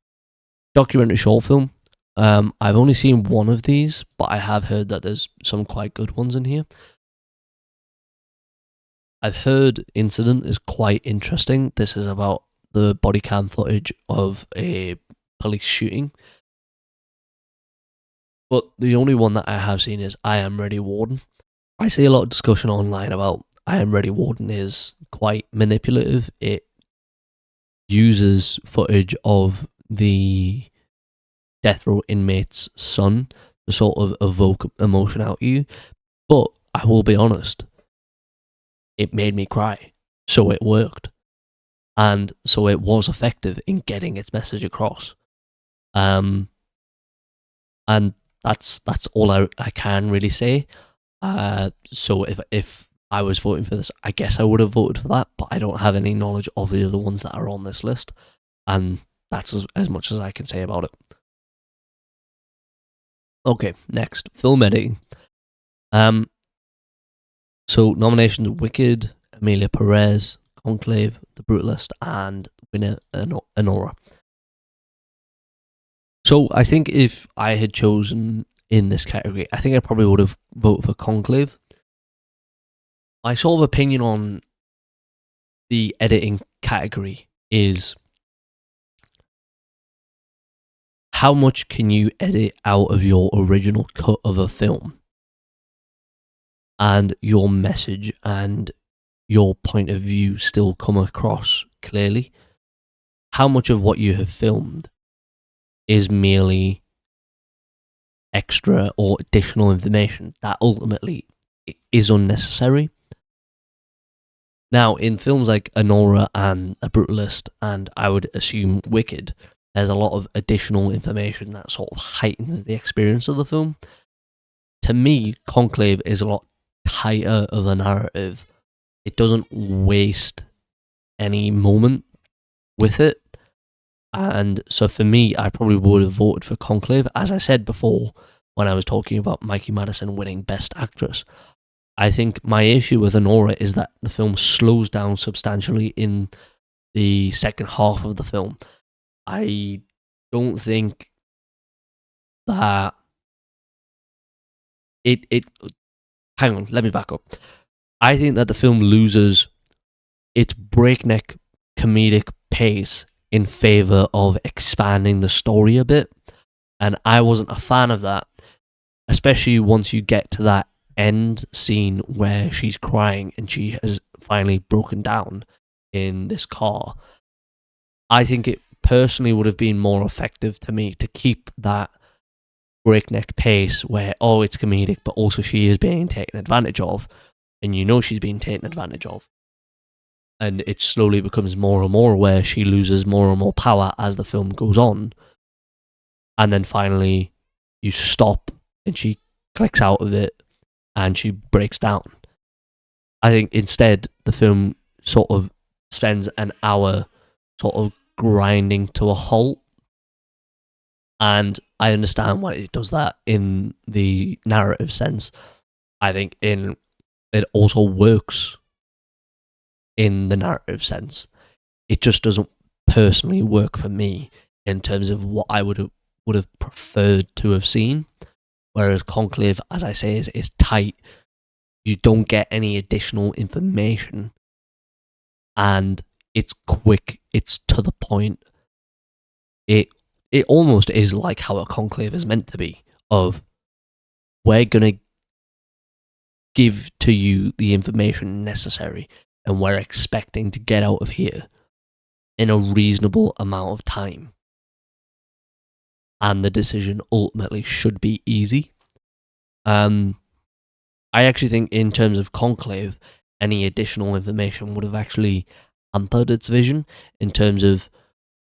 Documentary short film. I've only seen one of these, but I have heard that there's some quite good ones in here. I've heard Incident is quite interesting. This is about the body cam footage of a police shooting. But the only one that I have seen is I Am Ready Warden. I see a lot of discussion online about I Am Ready Warden is quite manipulative. It uses footage of the death row inmate's son to sort of evoke emotion out of you. But I will be honest, it made me cry. So it worked. And so it was effective in getting its message across. And that's all I can really say. So if I was voting for this, I guess I would have voted for that, but I don't have any knowledge of the other ones that are on this list. And that's as much as I can say about it. Okay, next, film editing. So nominations: Wicked, Amelia Perez, Conclave, The Brutalist, and winner Anora. So I think if I had chosen in this category, I think I probably would have voted for Conclave. My sort of opinion on the editing category is how much can you edit out of your original cut of a film and your message and your point of view still come across clearly? How much of what you have filmed is merely extra or additional information that ultimately is unnecessary? Now, in films like Anora and A Brutalist, and I would assume Wicked, there's a lot of additional information that sort of heightens the experience of the film. To me, Conclave is a lot tighter of a narrative. It doesn't waste any moment with it. And so for me, I probably would have voted for Conclave. As I said before, when I was talking about Mikey Madison winning Best Actress, I think my issue with Anora is that the film slows down substantially in the second half of the film. I don't think that it hang on, let me back up. I think that the film loses its breakneck comedic pace in favor of expanding the story a bit, and I wasn't a fan of that especially once you get to that end scene where she's crying and she has finally broken down in this car. I think it personally would have been more effective to me to keep that breakneck pace where, oh, it's comedic, but also she is being taken advantage of, and you know she's being taken advantage of. And it slowly becomes more and more where she loses more and more power as the film goes on. And then finally, you stop and she clicks out of it and she breaks down. I think instead, the film sort of spends an hour sort of grinding to a halt. And I understand why it does that in the narrative sense. I think it also works in the narrative sense. It just doesn't personally work for me in terms of what I would have preferred to have seen. Whereas Conclave, as I say, is tight. You don't get any additional information, and it's quick. It's to the point. It almost is like how a Conclave is meant to be. Of we're gonna give to you the information necessary, and we're expecting to get out of here in a reasonable amount of time. And the decision ultimately should be easy. I actually think in terms of Conclave, any additional information would have actually hampered its vision in terms of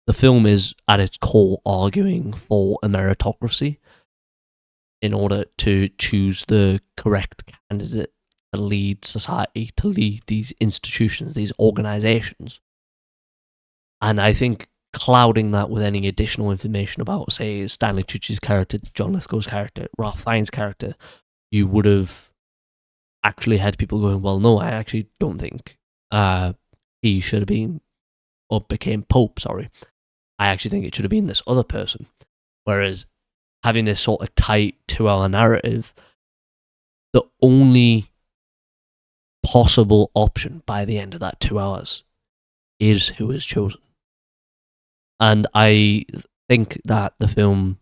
the film is at its core arguing for a meritocracy in order to choose the correct candidate to lead society, to lead these institutions, these organizations. And I think clouding that with any additional information about, say, Stanley Tucci's character, John Lithgow's character, Ralph Fiennes' character, you would have actually had people going, well, no, I actually don't think he should have been, or became Pope, sorry. I actually think it should have been this other person. Whereas having this sort of tight 2-hour narrative, the only possible option by the end of that 2 hours is who is chosen. And I think that the film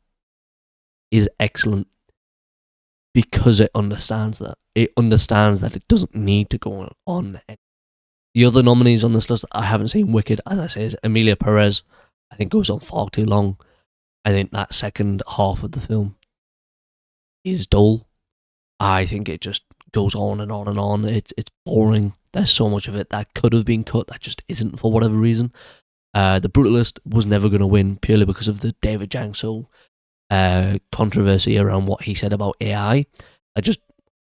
is excellent because it understands that. It understands that it doesn't need to go on. The other nominees on this list, I haven't seen Wicked, as I say, is Emilia Perez. I think goes on far too long. I think that second half of the film is dull. I think it just goes on and on and on. It's boring. There's so much of it that could have been cut that just isn't for whatever reason. The Brutalist was never going to win purely because of the David Jangso controversy around what he said about AI.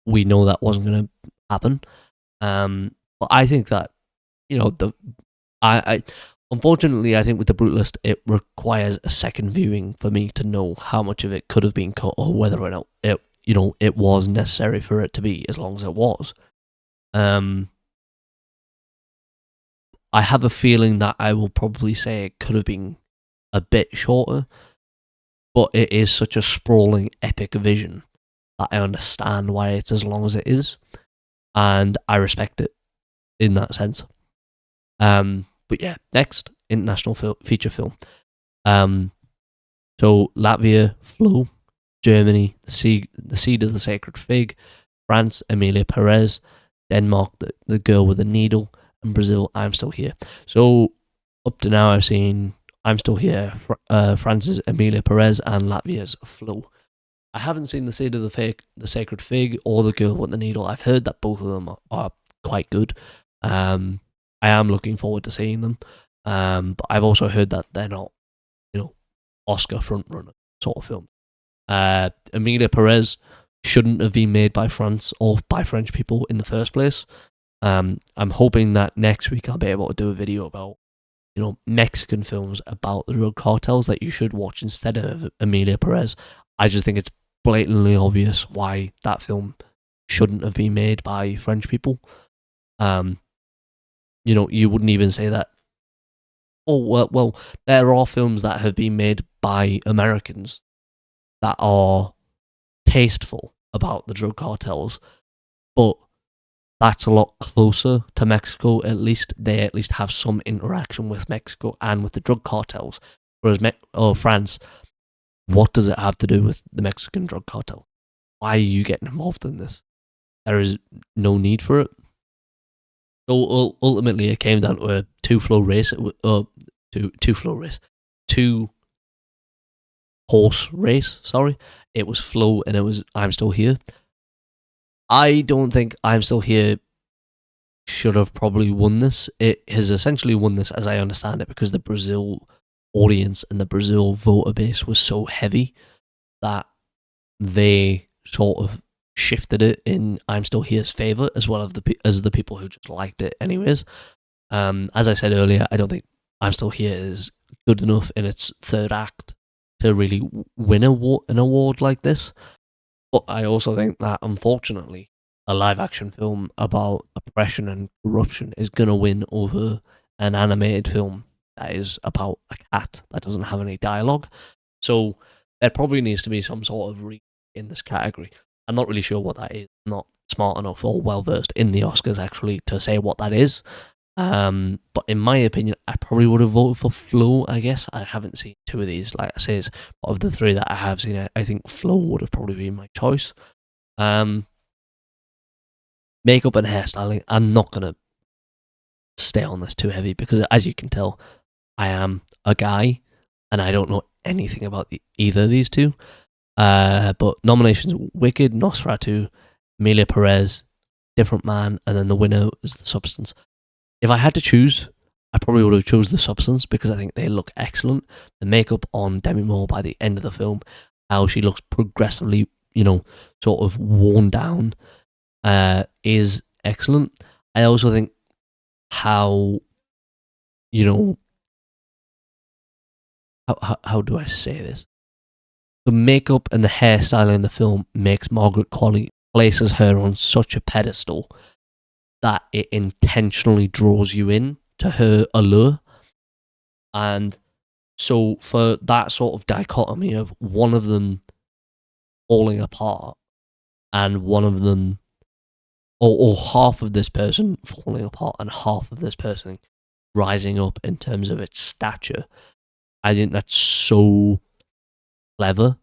We know that wasn't going to happen. But I think that, unfortunately, I think with The Brutalist, it requires a second viewing for me to know how much of it could have been cut or whether or not it was necessary for it to be as long as it was. I have a feeling that I will probably say it could have been a bit shorter, but it is such a sprawling, epic vision that I understand why it's as long as it is, and I respect it in that sense. But yeah, next, international feature film. So Latvia, Flow, Germany, the Seed of the Sacred Fig, France, Emilia Perez, Denmark, the Girl with the Needle, and Brazil, I'm Still Here. So up to now, I've seen I'm Still Here, France's Emilia Perez, and Latvia's Flow. I haven't seen the Seed of the Sacred Fig or the Girl with the Needle. I've heard that both of them are quite good. I am looking forward to seeing them, but I've also heard that they're not, Oscar frontrunner sort of film. Emilia Perez shouldn't have been made by France or by French people in the first place. I'm hoping that next week I'll be able to do a video about, Mexican films about the drug cartels that you should watch instead of Emilia Perez. I just think it's blatantly obvious why that film shouldn't have been made by French people. You wouldn't even say that. Oh, well, there are films that have been made by Americans that are tasteful about the drug cartels, but that's a lot closer to Mexico. They at least have some interaction with Mexico and with the drug cartels. Whereas France, what does it have to do with the Mexican drug cartel? why are you getting involved in this? There is no need for it. So ultimately, it came down to a two-flow race. Two horse race. Sorry, it was Flo and it was I'm Still Here. I don't think I'm Still Here should have probably won this. It has essentially won this, as I understand it, because the Brazil audience and the Brazil voter base was so heavy that they sort of shifted it in I'm Still Here's favor, as well as the people who just liked it anyways. As I said earlier, I don't think I'm Still Here is good enough in its third act to really win an award like this. But I also think that, unfortunately, a live-action film about oppression and corruption is going to win over an animated film that is about a cat that doesn't have any dialogue. So there probably needs to be some sort of in this category. I'm not really sure what that is. I'm not smart enough or well-versed in the Oscars, actually, to say what that is. But in my opinion, I probably would have voted for Flo, I guess. I haven't seen two of these, like I say, of the three that I have seen, I think Flo would have probably been my choice. Makeup and hairstyling, I'm not going to stay on this too heavy because, as you can tell, I am a guy and I don't know anything about either of these two. But nominations: Wicked, Nosferatu, Emilia Perez, Different Man, and then the winner is The Substance. If I had to choose, I probably would have chose The Substance because I think they look excellent. The makeup on Demi Moore by the end of the film, how she looks progressively, sort of worn down, is excellent. I also think how do I say this? The makeup and the hairstyling in the film makes Margaret Qualley places her on such a pedestal that it intentionally draws you in to her allure. And so for that sort of dichotomy of one of them falling apart and one of them, or half of this person falling apart and half of this person rising up in terms of its stature, I think that's so clever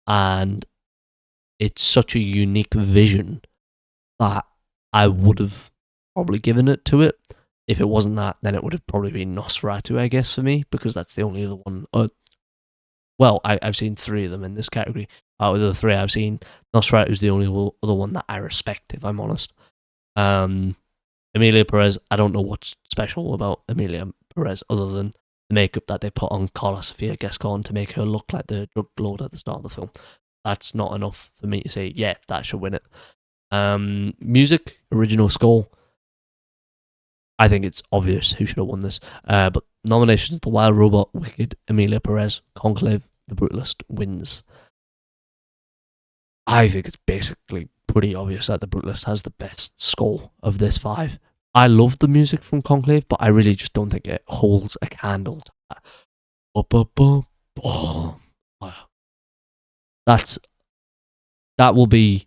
and it's such a unique vision that I would have probably given it to it. If it wasn't that, then it would have probably been Nosferatu, I guess, for me, because that's the only other one. Well, I've seen three of them in this category. Out of the three I've seen, Nosferatu is the only other one that I respect, if I'm honest. Emilia Perez, I don't know what's special about Emilia Perez other than the makeup that they put on Carla Sofia Gascon to make her look like the drug lord at the start of the film. That's not enough for me to say, yeah, that should win it. Music, original score, I think it's obvious who should have won this. But nominations: The Wild Robot, Wicked, Emilia Perez, Conclave, The Brutalist wins. I think it's basically pretty obvious that The Brutalist has the best score of this five. I love the music from Conclave, but I really just don't think it holds a candle to that. That will be,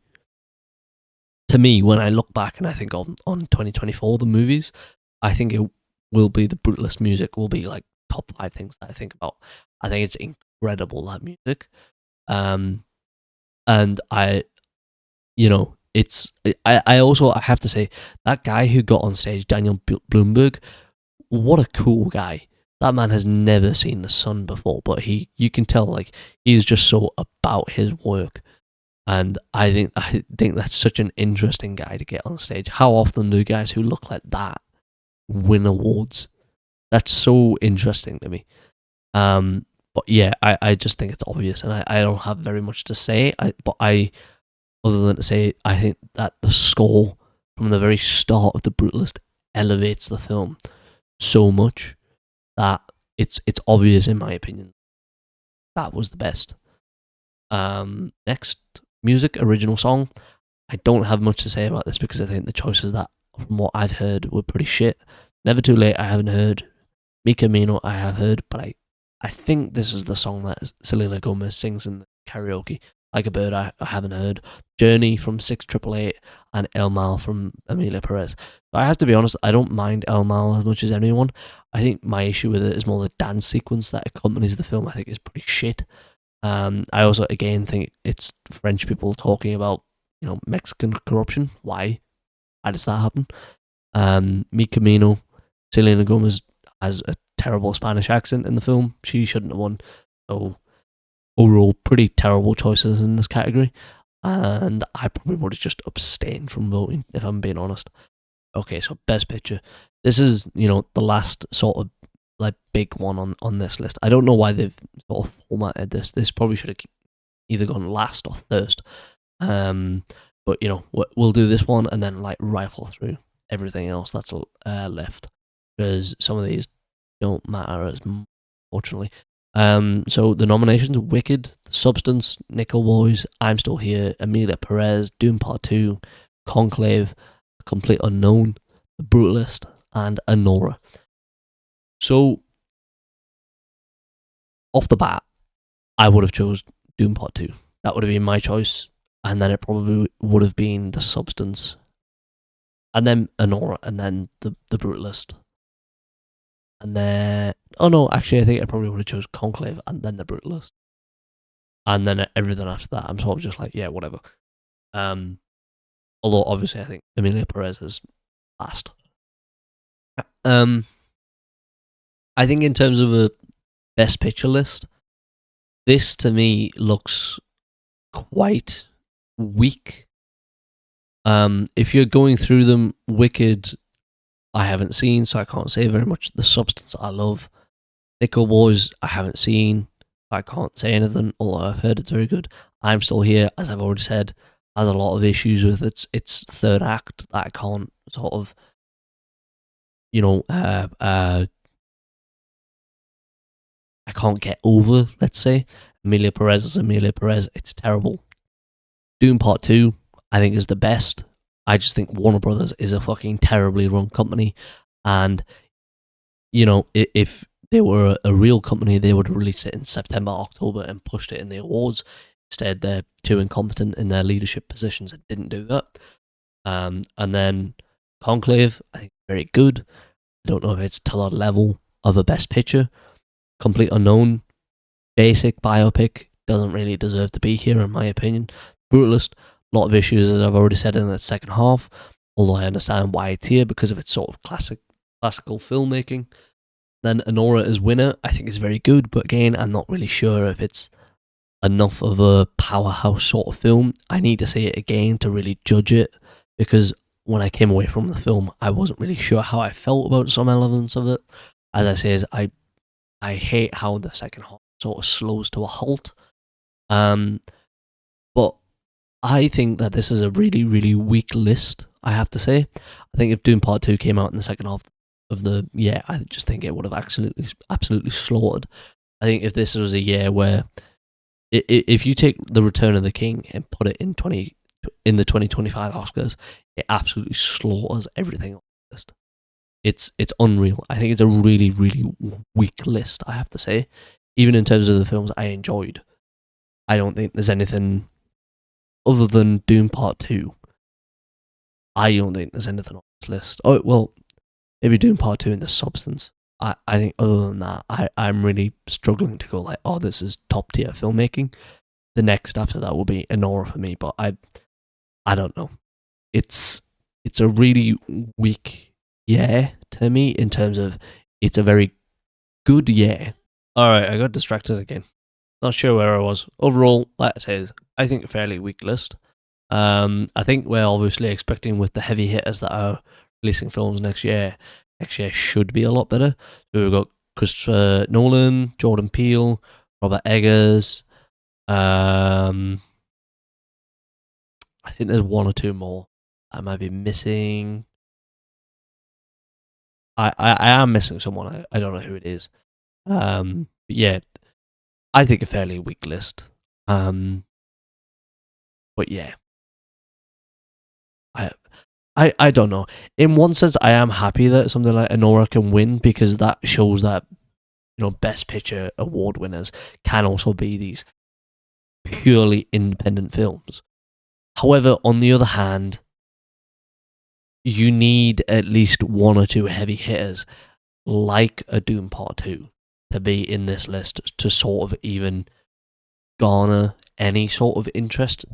to me, when I look back and I think on 2024, the movies, I think it will be The Brutalist music will be like top 5 things that I think about. I think it's incredible, that music. And I also have to say, that guy who got on stage, Daniel Bloomberg, what a cool guy. That man has never seen the sun before, but you can tell, like, he's just so about his work. And I think that's such an interesting guy to get on stage. How often do guys who look like that win awards? That's so interesting to me. But yeah, I just think it's obvious, and I don't have very much to say. Other than to say, I think that the score from the very start of The Brutalist elevates the film so much that it's obvious, in my opinion, that was the best. Next, music, original song. I don't have much to say about this because I think the choices that, from what I've heard, were pretty shit. Never Too Late, I haven't heard. Mi Camino, I have heard, but I think this is the song that Selena Gomez sings in the karaoke. Like a Bird, I haven't heard. Journey from 688 and El Mal from Emilia Perez. But I have to be honest, I don't mind El Mal as much as anyone. I think my issue with it is more the dance sequence that accompanies the film. I think is pretty shit. I also again think it's French people talking about Mexican corruption. Why? Why does that happen? Mi Camino, Selena Gomez has a terrible Spanish accent in the film. She shouldn't have won. So overall, pretty terrible choices in this category. And I probably would have just abstained from voting if I'm being honest. Okay, so best picture. This is the last sort of like big one on this list. I don't know why they've sort of formatted this. This probably should have either gone last or first. But we'll do this one and then like rifle through everything else that's left, because some of these don't matter as much, fortunately. So the nominations: Wicked, The Substance, Nickel Boys, I'm Still Here, Emilia Perez, Doom Part 2, Conclave, The Complete Unknown, The Brutalist, and Anora. So off the bat, I would have chose Doom Part 2. That would have been my choice, and then it probably would have been The Substance, and then Anora, and then the Brutalist. And then, oh no, actually, I think I probably would have chose Conclave and then The Brutalist. And then everything after that, I'm sort of just like, yeah, whatever. Although, obviously, I think Emilia Perez is last. I think in terms of a best picture list, this to me looks quite weak. If you're going through them, Wicked, I haven't seen, so I can't say very much. The Substance, I love. Nickel Boys, I haven't seen. I can't say anything, although I've heard it's very good. I'm Still Here, as I've already said, has a lot of issues with its third act that I can't sort of, I can't get over, let's say. Emilia Perez is Emilia Perez. It's terrible. Doom Part 2, I think, is the best. I just think Warner Brothers is a fucking terribly run company. And, if they were a real company, they would have released it in September, October, and pushed it in the awards. Instead, they're too incompetent in their leadership positions and didn't do that. And then Conclave, I think, very good. I don't know if it's to the level of a Best Picture. Complete Unknown, basic biopic, doesn't really deserve to be here, in my opinion. Brutalist, a lot of issues, as I've already said, in the second half, although I understand why it's here because of its sort of classical filmmaking. Then Anora as winner, I think is very good, but again, I'm not really sure if it's enough of a powerhouse sort of film. I need to see it again to really judge it, because when I came away from the film, I wasn't really sure how I felt about some elements of it. As I say, I hate how the second half sort of slows to a halt. But I think that this is a really, really weak list, I have to say. I think if Doom Part 2 came out in the second half of the year, I just think it would have absolutely slaughtered. I think if this was a year where, if you take The Return of the King and put it in the 2025 Oscars, it absolutely slaughters everything on the list. It's unreal. I think it's a really, really weak list, I have to say. Even in terms of the films I enjoyed, I don't think there's anything other than Doom Part 2. I don't think there's anything on this list. Oh, well, maybe Doom Part 2 and The Substance. I think other than that, I'm really struggling to go like, oh, this is top tier filmmaking. The next after that will be Anora for me, but I don't know. It's a really weak year to me in terms of it's a very good year. Alright, I got distracted again. Not sure where I was. Overall, like I said, I think a fairly weak list. I think we're obviously expecting, with the heavy hitters that are releasing films next year should be a lot better. So we've got Christopher Nolan, Jordan Peele, Robert Eggers. I think there's one or two more I might be missing. I am missing someone. I don't know who it is. But yeah, I think a fairly weak list. But yeah, I don't know. In one sense, I am happy that something like Anora can win, because that shows that Best Picture award winners can also be these purely independent films. However, on the other hand, you need at least one or two heavy hitters, like a Doom Part 2, to be in this list to sort of even garner any sort of interest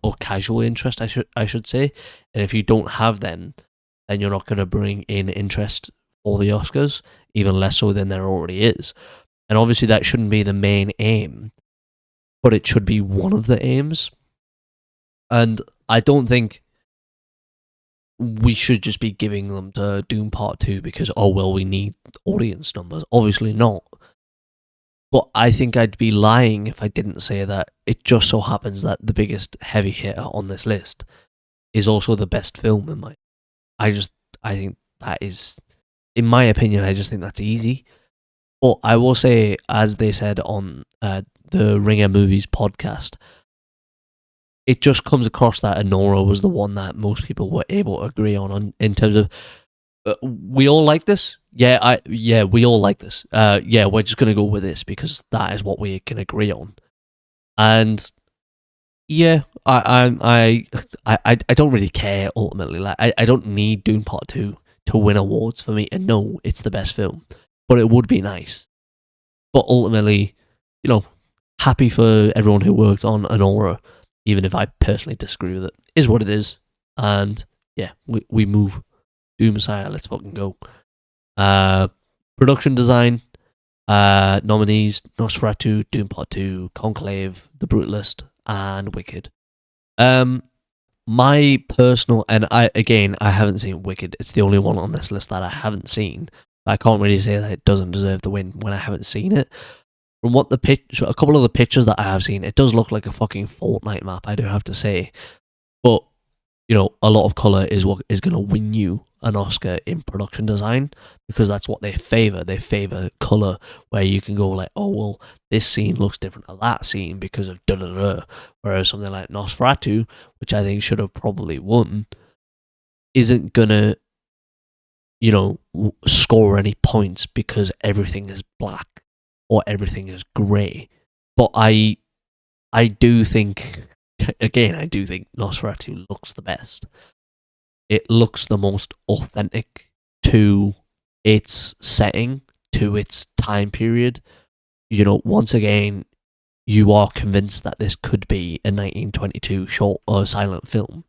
or casual interest, I should say. And if you don't have them, then you're not going to bring in interest for the Oscars, even less so than there already is. And obviously that shouldn't be the main aim, but it should be one of the aims. And I don't think we should just be giving them to Doom Part 2 because, oh, well, we need audience numbers. Obviously not. But I think I'd be lying if I didn't say that it just so happens that the biggest heavy hitter on this list is also the best film in my... I think that is, in my opinion, I just think that's easy. But I will say, as they said on the Ringer Movies podcast, it just comes across that Anora was the one that most people were able to agree on in terms of we all like this. We all like this. We're just gonna go with this because that is what we can agree on. And yeah, I don't really care ultimately. Like I don't need Dune Part 2 to win awards for me and know it's the best film, but it would be nice. But ultimately, happy for everyone who worked on Anora, even if I personally disagree with it, is what it is. And yeah, we move. Doom Messiah, let's fucking go. Production design, nominees: Nosferatu, Doom Part 2, Conclave, The Brutalist, and Wicked. My personal, and I haven't seen Wicked. It's the only one on this list that I haven't seen. I can't really say that it doesn't deserve the win when I haven't seen it. From what a couple of the pictures that I have seen, it does look like a fucking Fortnite map, I do have to say. But, a lot of colour is what is going to win you an Oscar in production design, because that's what they favour. They favour colour, where you can go like, oh, well, this scene looks different to that scene because of da-da-da. Whereas something like Nosferatu, which I think should have probably won, isn't going to, score any points because everything is black or everything is grey. But I do think, again, Nosferatu looks the best. It looks the most authentic to its setting, to its time period. Once again, you are convinced that this could be a 1922 short or silent film.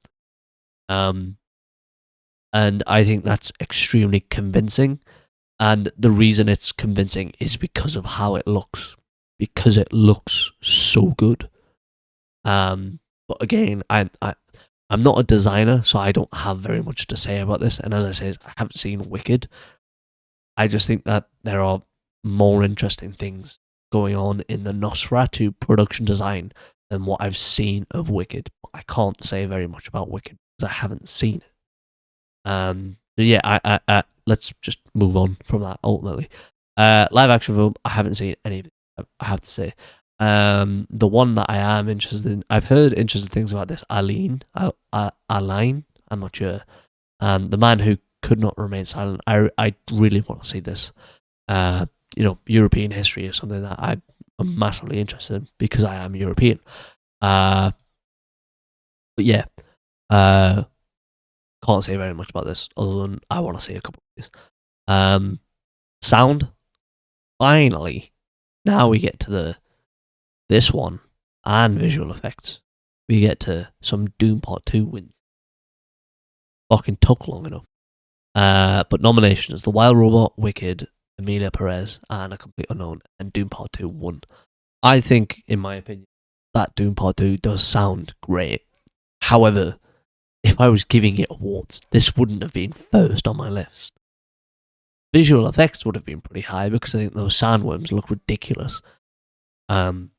And I think that's extremely convincing. And the reason it's convincing is because of how it looks. Because it looks so good. But again, I'm not a designer, so I don't have very much to say about this. And as I said, I haven't seen Wicked. I just think that there are more interesting things going on in the Nosferatu production design than what I've seen of Wicked. I can't say very much about Wicked because I haven't seen it. So yeah, I let's just move on from that ultimately. Live action film, I haven't seen any of it, I have to say. The one that I am interested in, I've heard interesting things about this, Aline, I'm not sure. The Man Who Could Not Remain Silent. I really want to see this. European history is something that I'm massively interested in because I am European. But yeah, can't say very much about this other than I want to see a couple of these. Sound. Finally, now we get to this one and visual effects. We get to some Doom Part 2 wins. Fucking took long enough. But nominations: The Wild Robot, Wicked, Emilia Perez, and A Complete Unknown, and Doom Part 2 won. I think, in my opinion, that Doom Part 2 does sound great. However, if I was giving it awards, this wouldn't have been first on my list. Visual effects would have been pretty high because I think those sandworms look ridiculous. It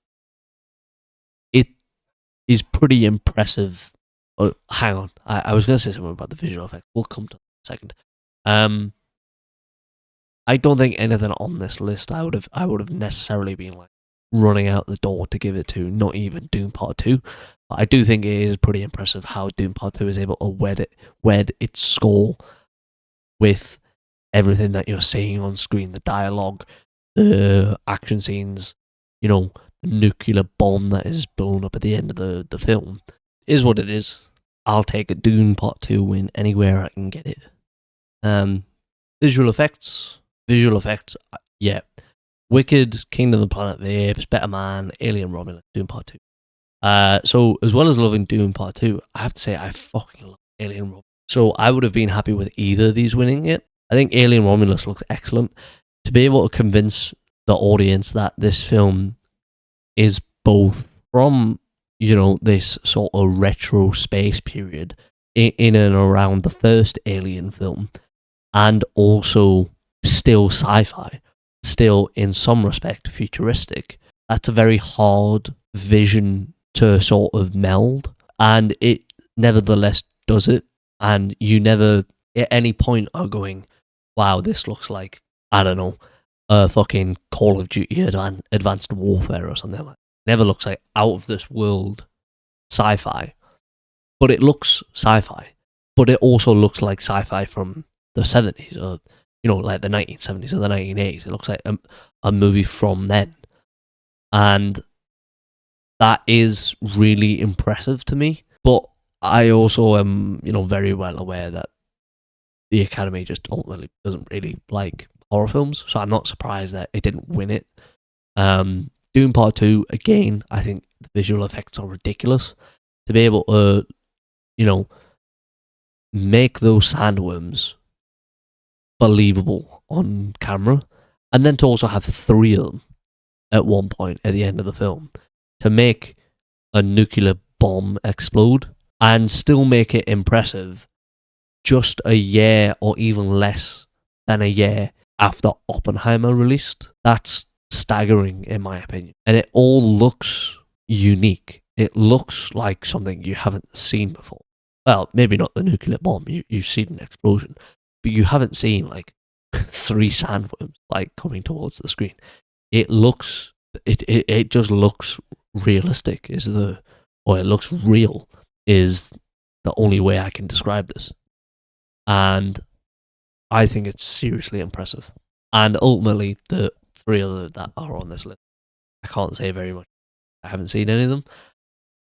is pretty impressive. Oh, hang on, I was going to say something about the visual effects. We'll come to that in a second. I don't think anything on this list I would have necessarily been like running out the door to give it to. Not even Doom Part 2. But I do think it is pretty impressive how Doom Part 2 is able to wed its score with everything that you're seeing on screen, the dialogue, the action scenes, the nuclear bomb that is blown up at the end of the film. Is what it is. I'll take a Doom Part 2 win anywhere I can get it. Visual effects, yeah. Wicked, Kingdom of the Planet of the Apes, Better Man, Alien Romulus, Doom Part 2. So as well as loving Doom Part 2, I have to say I fucking love Alien Romulus. So I would have been happy with either of these winning it. I think Alien Romulus looks excellent. To be able to convince the audience that this film is both from, this sort of retro space period in and around the first Alien film, and also still sci-fi, still in some respect futuristic. That's a very hard vision to sort of meld, and it nevertheless does it. And you never at any point are going, wow, this looks like, I don't know, a fucking Call of Duty Advanced Warfare or something like that. Never looks like out of this world sci-fi, but it looks sci-fi, but it also looks like sci-fi from the 70s, or like the 1970s or the 1980s. It looks like a movie from then, and that is really impressive to me. But I also am, very well aware that the Academy just ultimately doesn't really like horror films, so I'm not surprised that it didn't win it. Doom Part 2, again, I think the visual effects are ridiculous. To be able to, make those sandworms believable on camera, and then to also have 3 of them at one point at the end of the film, to make a nuclear bomb explode and still make it impressive just a year or even less than a year after Oppenheimer released. That's staggering in my opinion. And it all looks unique. It looks like something you haven't seen before. Well, maybe not the nuclear bomb. You've seen an explosion, but you haven't seen like 3 sandworms like coming towards the screen. It just looks realistic. It looks real is the only way I can describe this. And I think it's seriously impressive. And ultimately, the 3 other that are on this list, I can't say very much. I haven't seen any of them.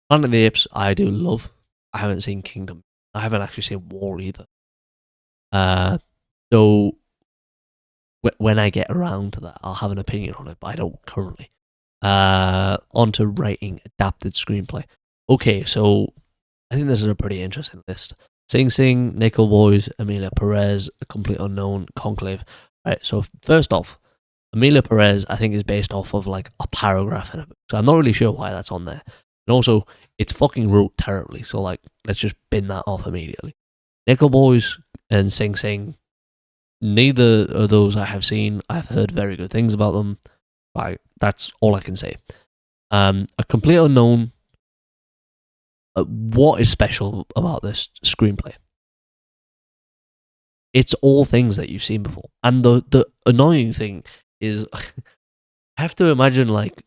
Planet of the Apes, I do love. I haven't seen Kingdom. I haven't actually seen War either. So when I get around to that, I'll have an opinion on it, but I don't currently. On to writing adapted screenplay. Okay, so I think this is a pretty interesting list. Sing Sing, Nickel Boys, Amelia Perez, A Complete Unknown, Conclave. Right, so first off, Amelia Perez, I think, is based off of like a paragraph in a book. So I'm not really sure why that's on there. And also, it's fucking wrote terribly. So like, let's just bin that off immediately. Nickel Boys and Sing Sing, neither of those I have seen. I've heard very good things about them. That's all I can say. A Complete Unknown. What is special about this screenplay? It's all things that you've seen before. And the annoying thing is, I have to imagine like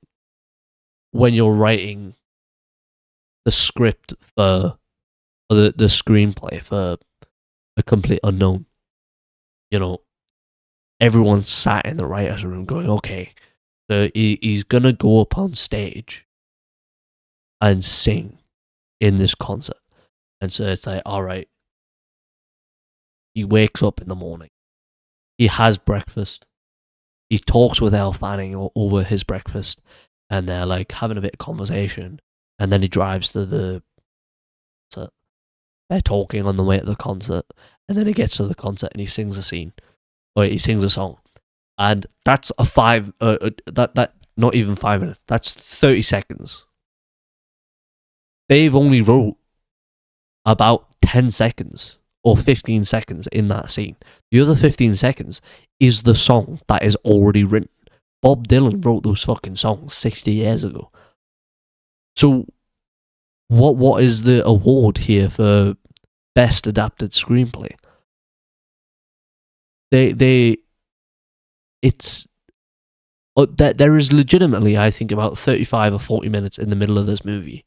when you're writing the script for the screenplay for A Complete Unknown, everyone sat in the writer's room going, okay, so he's gonna go up on stage and sing in this concert. And so it's like, all right, he wakes up in the morning, he has breakfast, he talks with Elle Fanning over his breakfast, and they're like having a bit of conversation, and then he drives to the concert. They're talking on the way to the concert, and then he gets to the concert and he sings a scene, or he sings a song, and that's a 5. That not even 5 minutes. That's 30 seconds. They've only wrote about 10 seconds or 15 seconds in that scene. The other 15 seconds is the song that is already written. Bob Dylan wrote those fucking songs 60 years ago. So what is the award here for best adapted screenplay? There is legitimately, I think, about 35 or 40 minutes in the middle of this movie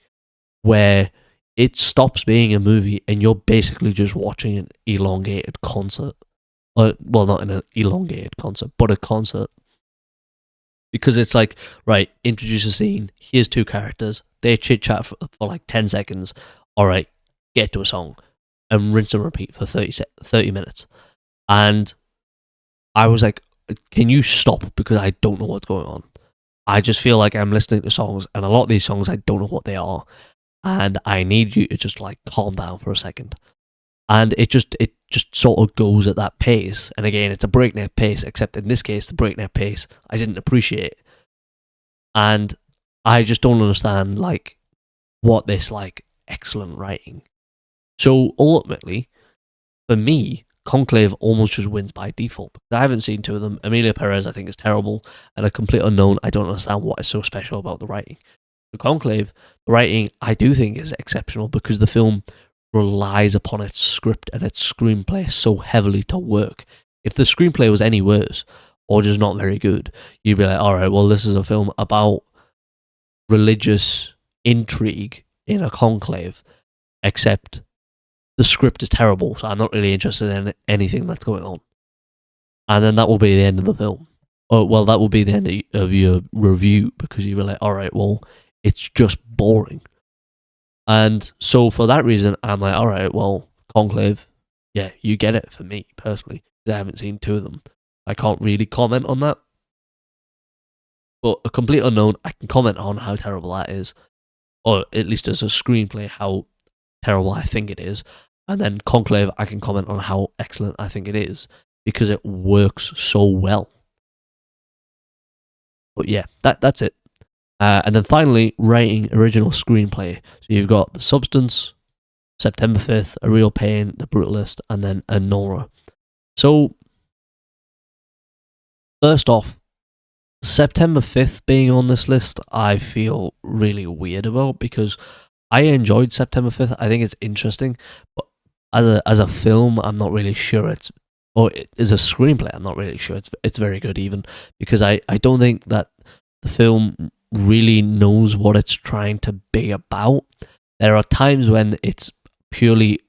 where it stops being a movie and you're basically just watching an elongated concert. Well, not an elongated concert, but a concert. Because it's like, right, introduce a scene, here's 2 characters, they chit-chat for like 10 seconds, alright, get to a song, and rinse and repeat for 30 minutes. And I was like, can you stop, because I don't know what's going on. I just feel like I'm listening to songs, and a lot of these songs I don't know what they are, and I need you to just like calm down for a second. And it just sort of goes at that pace. And again, it's a breakneck pace, except in this case, the breakneck pace I didn't appreciate, and I just don't understand like what this like excellent writing. So ultimately, for me, Conclave almost just wins by default. I haven't seen two of them. Emilia Perez, I think, is terrible, and A Complete Unknown, I don't understand what is so special about the writing. The Conclave, the writing, I do think is exceptional because the film relies upon its script and its screenplay so heavily to work. If the screenplay was any worse or just not very good, you'd be like, all right, well, this is a film about religious intrigue in a conclave, except the script is terrible, so I'm not really interested in anything that's going on. And then that will be the end of the film. Oh, well, that will be the end of your review, because you were like, all right, well, it's just boring. And so for that reason, I'm like, all right, well, Conclave, yeah, you get it for me, personally. I haven't seen two of them. I can't really comment on that. But A Complete Unknown, I can comment on how terrible that is. Or at least as a screenplay, how terrible I think it is. And then Conclave, I can comment on how excellent I think it is, because it works so well. But yeah, that's it. And then finally, writing original screenplay. So you've got The Substance, September 5th, A Real Pain, The Brutalist, and then Anora. So, first off, September 5th being on this list, I feel really weird about, because I enjoyed September 5th. I think it's interesting, but as a film, I'm not really sure it's, or as a screenplay, I'm not really sure it's very good even, because I don't think that the film really knows what it's trying to be about. There are times when it's purely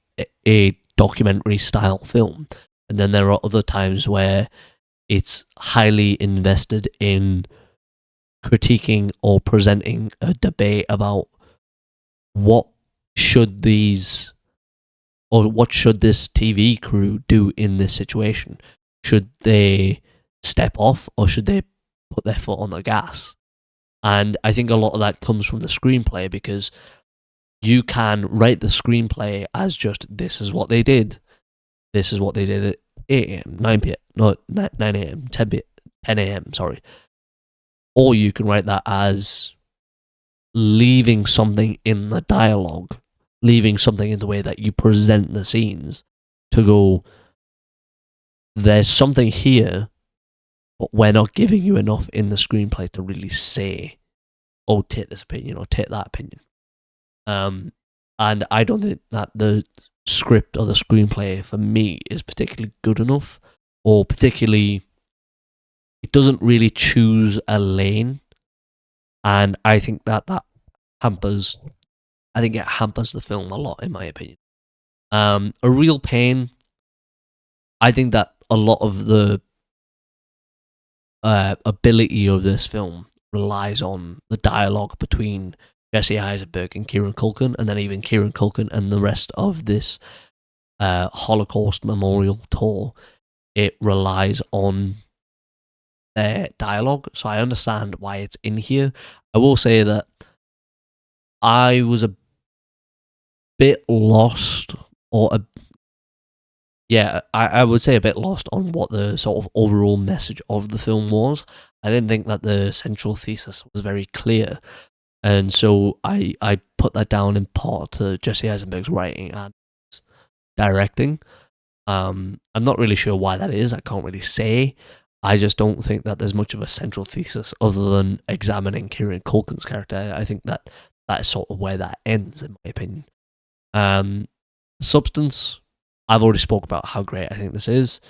a documentary style film, and then there are other times where it's highly invested in critiquing or presenting a debate about what should these, or what should this TV crew do in this situation. Should they step off, or should they put their foot on the gas? And I think a lot of that comes from the screenplay, because you can write the screenplay as just, this is what they did. This is what they did at 8 a.m., 9 p.m., no, 9 a.m., 10 a.m., sorry. Or you can write that as leaving something in the dialogue, leaving something in the way that you present the scenes to go, there's something here, but we're not giving you enough in the screenplay to really say, oh, take this opinion or take that opinion. And I don't think that the script or the screenplay for me is particularly good enough, or particularly, it doesn't really choose a lane. And I think that hampers, I think it hampers the film a lot, in my opinion. A Real Pain, I think that a lot of the ability of this film relies on the dialogue between Jesse Eisenberg and Kieran Culkin, and then even Kieran Culkin and the rest of this Holocaust Memorial Tour. It relies on their dialogue, so I understand why it's in here. I will say that I was a bit lost, or I would say a bit lost on what the sort of overall message of the film was. I didn't think that the central thesis was very clear, and so I put that down in part to Jesse Eisenberg's writing and directing. I'm not really sure why that is. I can't really say. I just don't think that there's much of a central thesis other than examining Kieran Culkin's character. I think that is sort of where that ends, in my opinion. Substance, I've already spoke about how great I think this is.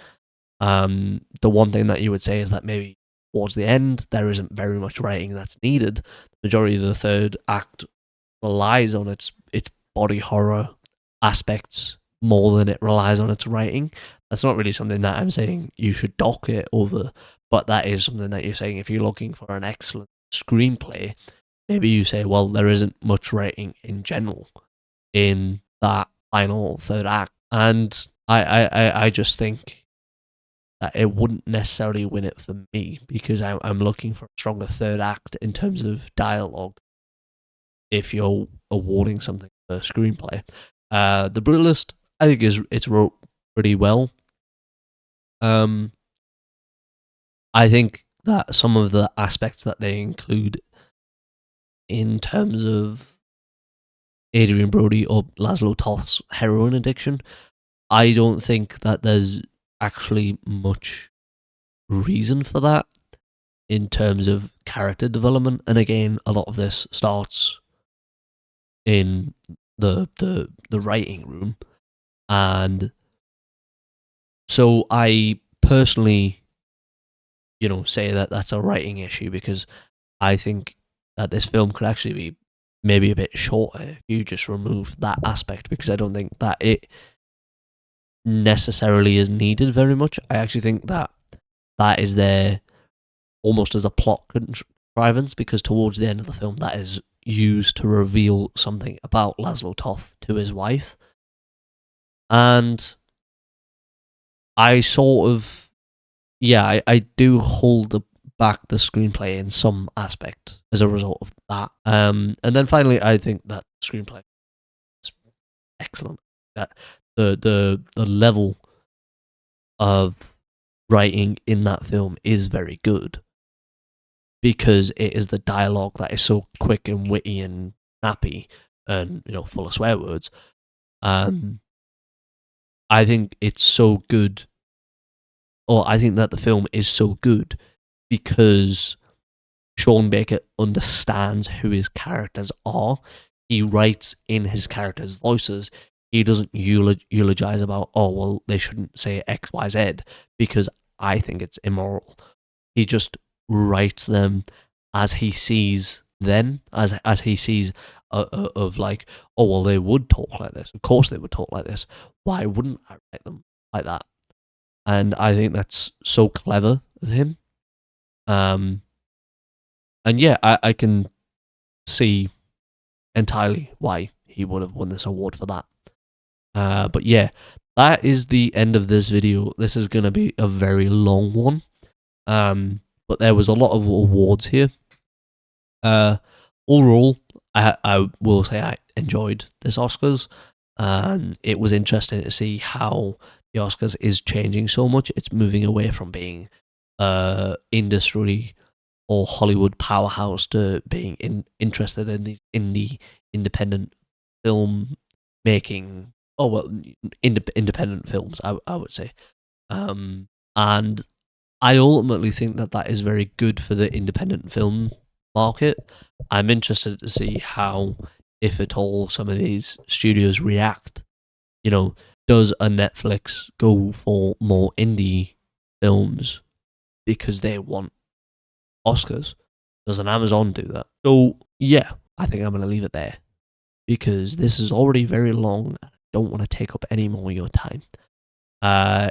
The one thing that you would say is that maybe towards the end, there isn't very much writing that's needed. The majority of the third act relies on its body horror aspects more than it relies on its writing. That's not really something that I'm saying you should dock it over, but that is something that you're saying if you're looking for an excellent screenplay, maybe you say, well, there isn't much writing in general in that final third act. And I just think that it wouldn't necessarily win it for me, because I'm looking for a stronger third act in terms of dialogue if you're awarding something for screenplay. The Brutalist, I think, it's wrote pretty well. I think that some of the aspects that they include in terms of Adrian Brody or Laszlo Toth's heroin addiction, I don't think that there's actually much reason for that in terms of character development. And again, a lot of this starts in the writing room, and so I personally, say that that's a writing issue, because I think that this film could actually be maybe a bit shorter if you just remove that aspect, because I don't think that it necessarily is needed very much. I actually think that is there almost as a plot contrivance, because towards the end of the film, that is used to reveal something about Laszlo Toth to his wife. And I sort of, I do hold back the screenplay in some aspect as a result of that. And then finally, I think that the screenplay is excellent. That the level of writing in that film is very good, because it is the dialogue that is so quick and witty and snappy and full of swear words. I think it's so good, or I think that the film is so good because Sean Baker understands who his characters are. He writes in his characters' voices. He doesn't eulogize about, oh, well, they shouldn't say X, Y, Z, because I think it's immoral. He just writes them as he sees them, as he sees of like, oh, well, they would talk like this. Of course they would talk like this. Why wouldn't I write them like that? And I think that's so clever of him. And yeah, I can see entirely why he would have won this award for that. But yeah, that is the end of this video. This is going to be a very long one. But there was a lot of awards here. Overall, I will say I enjoyed this Oscars, and it was interesting to see how the Oscars is changing so much. It's moving away from being industry or Hollywood powerhouse to being interested in the independent film making. Oh well, independent films, I would say, and I ultimately think that that is very good for the independent film market. I'm interested to see how, if at all, some of these studios react. Does a Netflix go for more indie films because they want Oscars? Does an Amazon do that? So, yeah, I think I'm going to leave it there, because this is already very long. I don't want to take up any more of your time.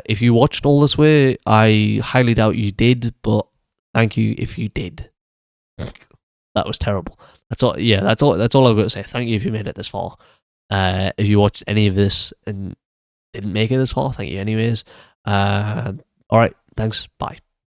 If you watched all this way, I highly doubt you did, but thank you if you did. That was terrible. That's all. Yeah, that's all I've got to say. Thank you if you made it this far. If you watched any of this and didn't make it this far, thank you anyways. All right, thanks. Bye.